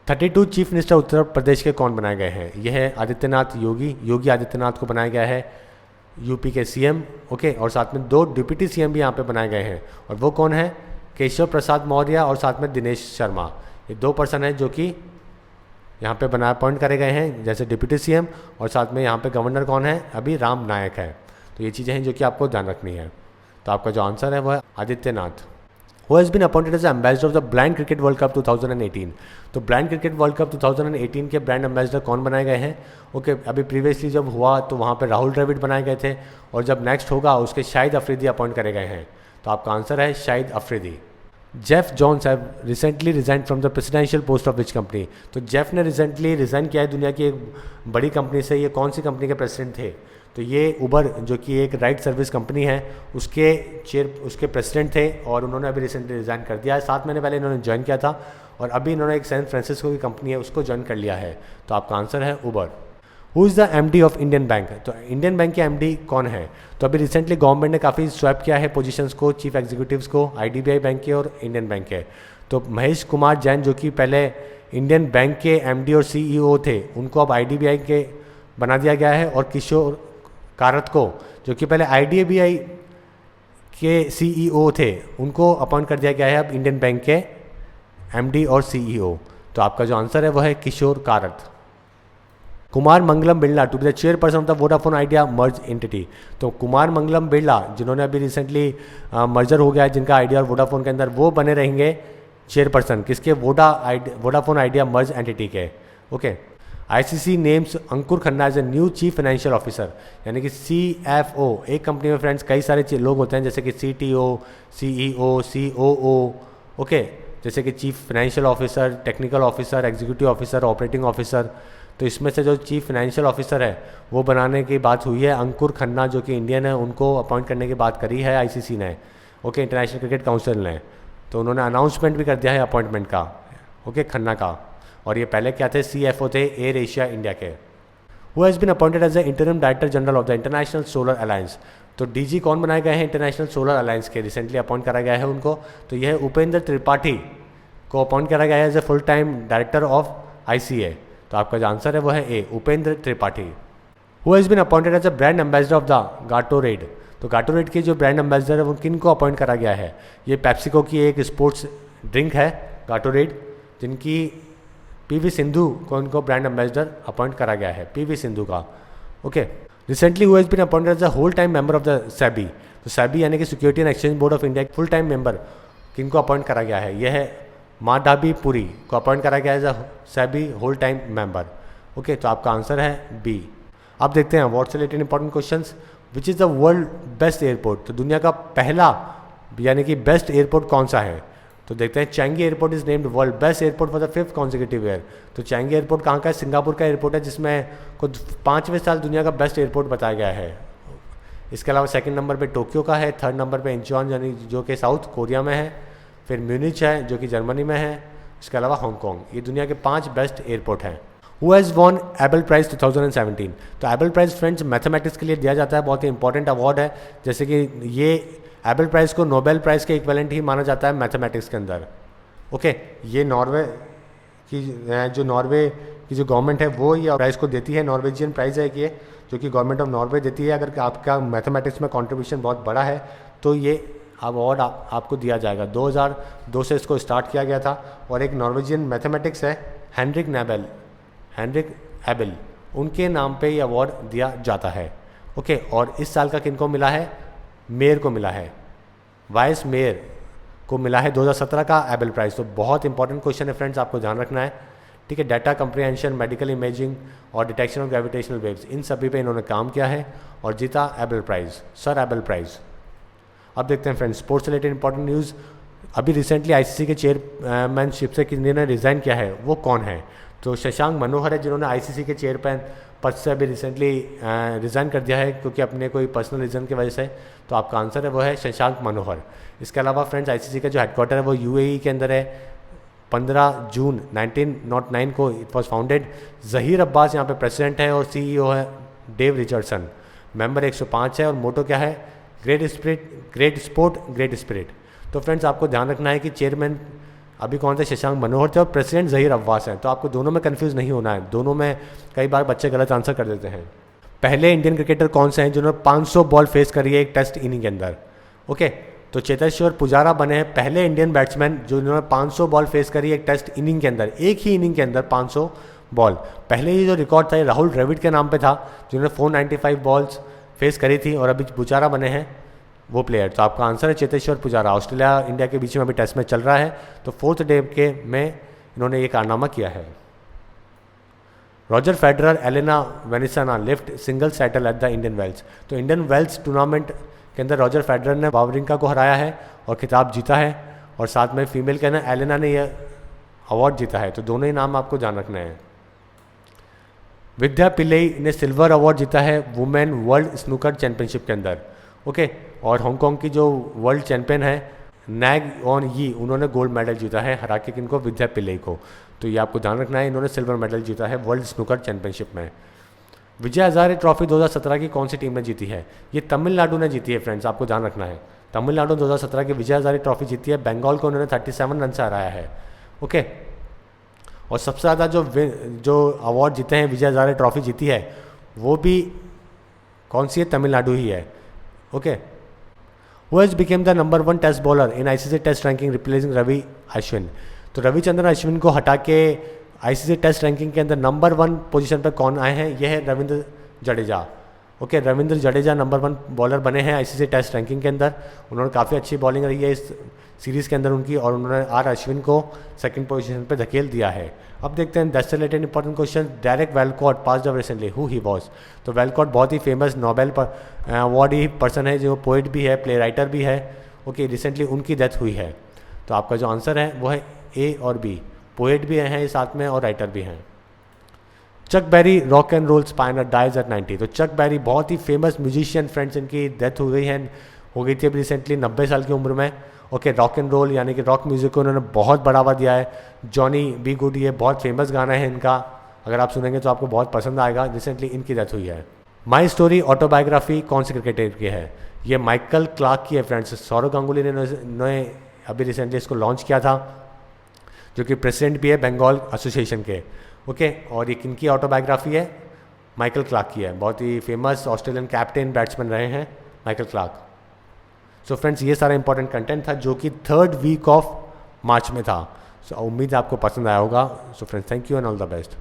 32 चीफ मिनिस्टर उत्तर प्रदेश के कौन बनाए गए हैं? यह है आदित्यनाथ योगी आदित्यनाथ को बनाया गया है यूपी के CM। ओके, और साथ में 2 डिप्टी CM भी यहाँ पे बनाए गए हैं, और वो कौन है? केशव प्रसाद मौर्य और साथ में दिनेश शर्मा। ये 2 पर्सन हैं जो कि यहाँ पे अपॉइंट करे गए हैं जैसे डिप्टी CM, और साथ में यहाँ पे गवर्नर कौन है? अभी राम नायक है। तो ये चीज़ें हैं जो कि आपको ध्यान रखनी है। तो आपका जो आंसर है वो है Adityanath. Who has been appointed as ambassador of the blind cricket world cup 2018। तो ब्लाइंड क्रिकेट वर्ल्ड कप 2018 के ब्रांड एम्बेसडर कौन बनाए गए हैं? ओके, अभी प्रीवियसली जब हुआ तो वहाँ पे राहुल द्रविड़ बनाए गए थे, और जब नेक्स्ट होगा उसके शाहिद अफरीदी अपॉइंट करे गए हैं। तो आपका आंसर है Shahid Afridi. Jeff Johns have recently resign from the presidential post of which company. तो जेफ ने रिसेंटली रिज़ाइन किया है दुनिया की एक बड़ी कंपनी से। ये कौन सी कंपनी के प्रेसिडेंट थे? तो ये उबर जो कि एक राइड सर्विस कंपनी है उसके प्रेसिडेंट थे और उन्होंने अभी रिसेंटली रिज़ाइन कर दिया है। 7 महीने पहले इन्होंने ज्वाइन किया था और अभी इन्होंने एक सैन फ्रांसिस्को की कंपनी है उसको ज्वाइन कर लिया है। तो आपका आंसर है Uber. Who is the MD of Indian bank? तो इंडियन बैंक के एमडी कौन है? तो अभी रिसेंटली गवर्नमेंट ने काफ़ी स्वैप किया है पोजीशंस को, चीफ एग्जीक्यूटिव्स को, आईडीबीआई बैंक के और इंडियन बैंक के। तो महेश कुमार जैन जो कि पहले इंडियन बैंक के एमडी और सीईओ थे, उनको अब आईडीबीआई के बना दिया गया है। और किशोर कारत को जो कि पहले आईडीबीआई के सीईओ थे, उनको अपॉइंट कर दिया गया है अब इंडियन बैंक के एमडी और सीईओ। तो आपका जो आंसर है वो है Kishore Karat. Kumar Mangalam Birla to be the chairperson of the Vodafone Idea merge entity. तो कुमार मंगलम बिरला जिन्होंने अभी रिसेंटली मर्जर हो गया है जिनका आइडिया और वोडाफोन के अंदर, वो बने रहेंगे चेयरपर्सन किसके? वोडाफोन आइडिया मर्ज एंटिटी के। Okay. ICC names Ankur Khanna as a new chief financial officer, यानी कि सीएफओ। एक कंपनी में फ्रेंड्स कई सारे लोग होते हैं जैसे कि सीटीओ, सीईओ, सीओओ, ओके, जैसे कि chief financial officer, technical officer, executive officer, operating officer. तो इसमें से जो चीफ फाइनेंशियल ऑफिसर है वो बनाने की बात हुई है अंकुर खन्ना जो कि इंडियन है, उनको अपॉइंट करने की बात करी है आईसीसी ने, ओके, इंटरनेशनल क्रिकेट काउंसिल ने। तो उन्होंने अनाउंसमेंट भी कर दिया है अपॉइंटमेंट का, ओके, खन्ना का। और ये पहले क्या थे? सीएफओ थे एयर एशिया इंडिया के। Who has been appointed as the interim director general of the international solar alliance. तो डीजी कौन बनाए गए हैं इंटरनेशनल सोलर अलायंस के? रिसेंटली अपॉइंट करा गया है उनको। तो यह है उपेंद्र त्रिपाठी को अपॉइंट करा गया है as a full time director of ICA. तो आपका जो आंसर है वो है A, Upendra Tripathi. Who has been appointed as a brand ambassador of the Gatorade. तो गाटोरेड के जो ब्रांड एम्बेसडर है वो किन को अपॉइंट करा गया है? ये पेप्सिको की एक स्पोर्ट्स ड्रिंक है गाटोरेड, जिनकी पीवी सिंधु को इनको ब्रांड एम्बेसडर अपॉइंट करा गया है, पीवी सिंधु का। Okay. Recently who has been appointed as a whole time member of the SEBI. तो सेबी यानी कि security and exchange board of India full time member किनको अपॉइंट करा गया है? यह है माधवी पुरी को अपॉइंट करा गया है as a SEBI whole time member. Okay, तो आपका आंसर है बी। अब देखते हैं अवार्ड से related important questions. Which is the world best airport? तो दुनिया का पहला यानी कि बेस्ट एयरपोर्ट कौन सा है? तो देखते हैं Changi airport is named world best airport for the 5th consecutive year. तो चैंगी एयरपोर्ट कहाँ का है? सिंगापुर का एयरपोर्ट है, जिसमें खुद 5वें साल दुनिया का बेस्ट एयरपोर्ट बताया गया है। इसके अलावा 2nd नंबर पे टोक्यो का है, 3rd नंबर पे इंचॉन यानी जो कि साउथ कोरिया में है, फिर म्यूनिच है जो कि जर्मनी में है, इसके अलावा हांगकॉन्ग। ये दुनिया के 5 बेस्ट एयरपोर्ट हैं। Who has won Abel prize 2017? तो एबल प्राइज फ्रेंड्स मैथमेटिक्स के लिए दिया जाता है, बहुत ही इंपॉर्टेंट अवार्ड है। जैसे कि ये एबल प्राइज को नोबेल प्राइज के इक्विवेलेंट ही माना जाता है मैथमेटिक्स के अंदर। ओके, ये नॉर्वे की जो गवर्नमेंट है वो ये प्राइज़ को देती है, नॉर्वेजियन प्राइज़ है ये, जो कि गवर्नमेंट ऑफ नॉर्वे देती है। अगर आपका मैथमेटिक्स में कंट्रीब्यूशन बहुत बड़ा है तो ये अवार्ड आपको दिया जाएगा। 2002 से इसको स्टार्ट किया गया था और एक नॉर्वेजियन मैथमेटिक्स है हेनरिक एबल, उनके नाम पे ये अवार्ड दिया जाता है। ओके, और इस साल का किनको मिला है? मेयर को मिला है, वाइस मेयर को मिला है 2017 का एबल प्राइज़। तो बहुत इंपॉर्टेंट क्वेश्चन है फ्रेंड्स, आपको ध्यान रखना है, ठीक है। डाटा कंप्रीहेंशन, मेडिकल इमेजिंग और डिटेक्शन ऑफ ग्रेविटेशनल वेव्स, इन सभी पे इन्होंने काम किया है और जीता Abel prize, sir Abel prize. अब देखते हैं friends sports related important news. अभी रिसेंटली आईसीसी के चेयरमैनशिप से जिन्होंने रिज़ाइन किया है वो कौन है? तो शशांक मनोहर है, जिन्होंने आईसीसी के चेयरमैन पद से अभी रिसेंटली रिज़ाइन कर दिया है क्योंकि अपने कोई पर्सनल रीज़न की वजह से। तो आपका आंसर है वो है शशांक मनोहर। इसके अलावा फ्रेंड्स आईसीसी का जो हेडक्वार्टर है वो यूएई के अंदर है। 15 जून 1909 को it was founded. Zaheer Abbas यहाँ पे प्रेसिडेंट है और सीईओ है डेव रिचर्डसन। मेंबर 105 है और मोटो क्या है? Great sport great spirit. तो फ्रेंड्स आपको ध्यान रखना है कि चेयरमैन अभी कौन थे? शशांक मनोहर थे और प्रेसिडेंट ज़हीर अब्बास हैं। तो आपको दोनों में कंफ्यूज नहीं होना है, दोनों में कई बार बच्चे गलत आंसर कर देते हैं। पहले इंडियन क्रिकेटर कौन से हैं जिन्होंने 500 बॉल फेस करी है एक टेस्ट इनिंग के अंदर? ओके, तो चेतेश्वर पुजारा बने हैं पहले इंडियन बैट्समैन जो इन्होंने 500 बॉल फेस करी एक टेस्ट इनिंग के अंदर, एक ही इनिंग के अंदर 500 बॉल। पहले ही जो रिकॉर्ड था ये राहुल द्रविड़ के नाम पे था जिन्होंने 495 बॉल्स फेस करी थी और अभी पुजारा बने हैं वो प्लेयर। तो आपका आंसर है चेतेश्वर पुजारा। ऑस्ट्रेलिया इंडिया के बीच में अभी टेस्ट मैच चल रहा है, तो 4th डे के में इन्होंने ये कारनामा किया है। Roger Federer, Elena Vesnina lift single title at the Indian Wells. तो इंडियन वेल्स टूर्नामेंट के अंदर रॉजर फेडरर ने वावरिंका को हराया है और खिताब जीता है, और साथ में फीमेल के अंदर एलेना ने यह अवार्ड जीता है। तो दोनों ही नाम आपको ध्यान रखना है। विद्या पिल्लई ने सिल्वर अवार्ड जीता है वुमेन वर्ल्ड स्नूकर चैंपियनशिप के अंदर, ओके। और हांगकांग की जो वर्ल्ड चैंपियन है नैग ऑन यी, उन्होंने गोल्ड मेडल जीता है, हरा के किनको, विद्या पिल्लई को। तो ये आपको ध्यान रखना है, इन्होंने सिल्वर मेडल जीता है वर्ल्ड स्नूकर चैंपियनशिप में। विजय हजारे ट्रॉफी 2017 की कौन सी टीम ने जीती है? ये तमिलनाडु ने जीती है फ्रेंड्स, आपको ध्यान रखना है। तमिलनाडु 2017 की विजय हजारे ट्रॉफी जीती है, बंगाल को उन्होंने 37 रन से हराया है, ओके। और सबसे ज़्यादा जो अवार्ड जीते हैं, विजय हजारे ट्रॉफी जीती है, वो भी कौन सी है? तमिलनाडु ही है, okay. Who has became the number 1 test bowler in ICC test ranking replacing Ravi Ashwin? तो रविचंद्रन अश्विन को हटा के आईसीसी टेस्ट रैंकिंग के अंदर नंबर 1 पोजीशन पर कौन आए हैं? यह है Ravindra Jadeja, okay. Ravindra Jadeja number 1 bowler बने हैं आईसीसी टेस्ट रैंकिंग के अंदर। उन्होंने काफ़ी अच्छी बॉलिंग रही है इस सीरीज़ के अंदर उनकी, और उन्होंने आर अश्विन को सेकंड पोजीशन पर धकेल दिया है। अब देखते हैं 10 related important question. Direct Walcott passed away recently, who he was? तो वेलकॉट बहुत ही फेमस नोबेल अवार्ड ही पर्सन है, जो पोइट भी है, प्ले राइटर भी है, ओके। रिसेंटली उनकी डेथ हुई है। तो आपका जो आंसर है वो है ए और बी, पोएट भी हैं साथ में और राइटर भी हैं। Chuck Berry rock and roll pioneer dies at 90। तो चक बेरी बहुत ही फेमस म्यूजिशियन फ्रेंड्स, इनकी डेथ हो गई थी अभी रिसेंटली 90 साल की उम्र में, ओके। रॉक एंड रोल यानी कि रॉक म्यूजिक को उन्होंने बहुत बढ़ावा दिया है। जॉनी बी गुड, ये बहुत फेमस गाना है इनका, अगर आप सुनेंगे तो आपको बहुत पसंद आएगा। रिसेंटली इनकी डेथ हुई है। माई स्टोरी ऑटोबायोग्राफी कौन से क्रिकेटर की है? ये माइकल क्लार्क की है फ्रेंड्स। सौरव गांगुली ने अभी रिसेंटली इसको लॉन्च किया था, जो कि प्रेसिडेंट भी है बंगाल एसोसिएशन के, ओके। और ये किनकी ऑटोबायोग्राफी है? माइकल क्लार्क की है। बहुत ही फेमस ऑस्ट्रेलियन कैप्टन बैट्समैन रहे हैं माइकल क्लार्क। सो फ्रेंड्स, ये सारा इंपॉर्टेंट कंटेंट था जो कि 3rd वीक ऑफ मार्च में था। सो उम्मीद है आपको पसंद आया होगा। So friends, thank you and all the best.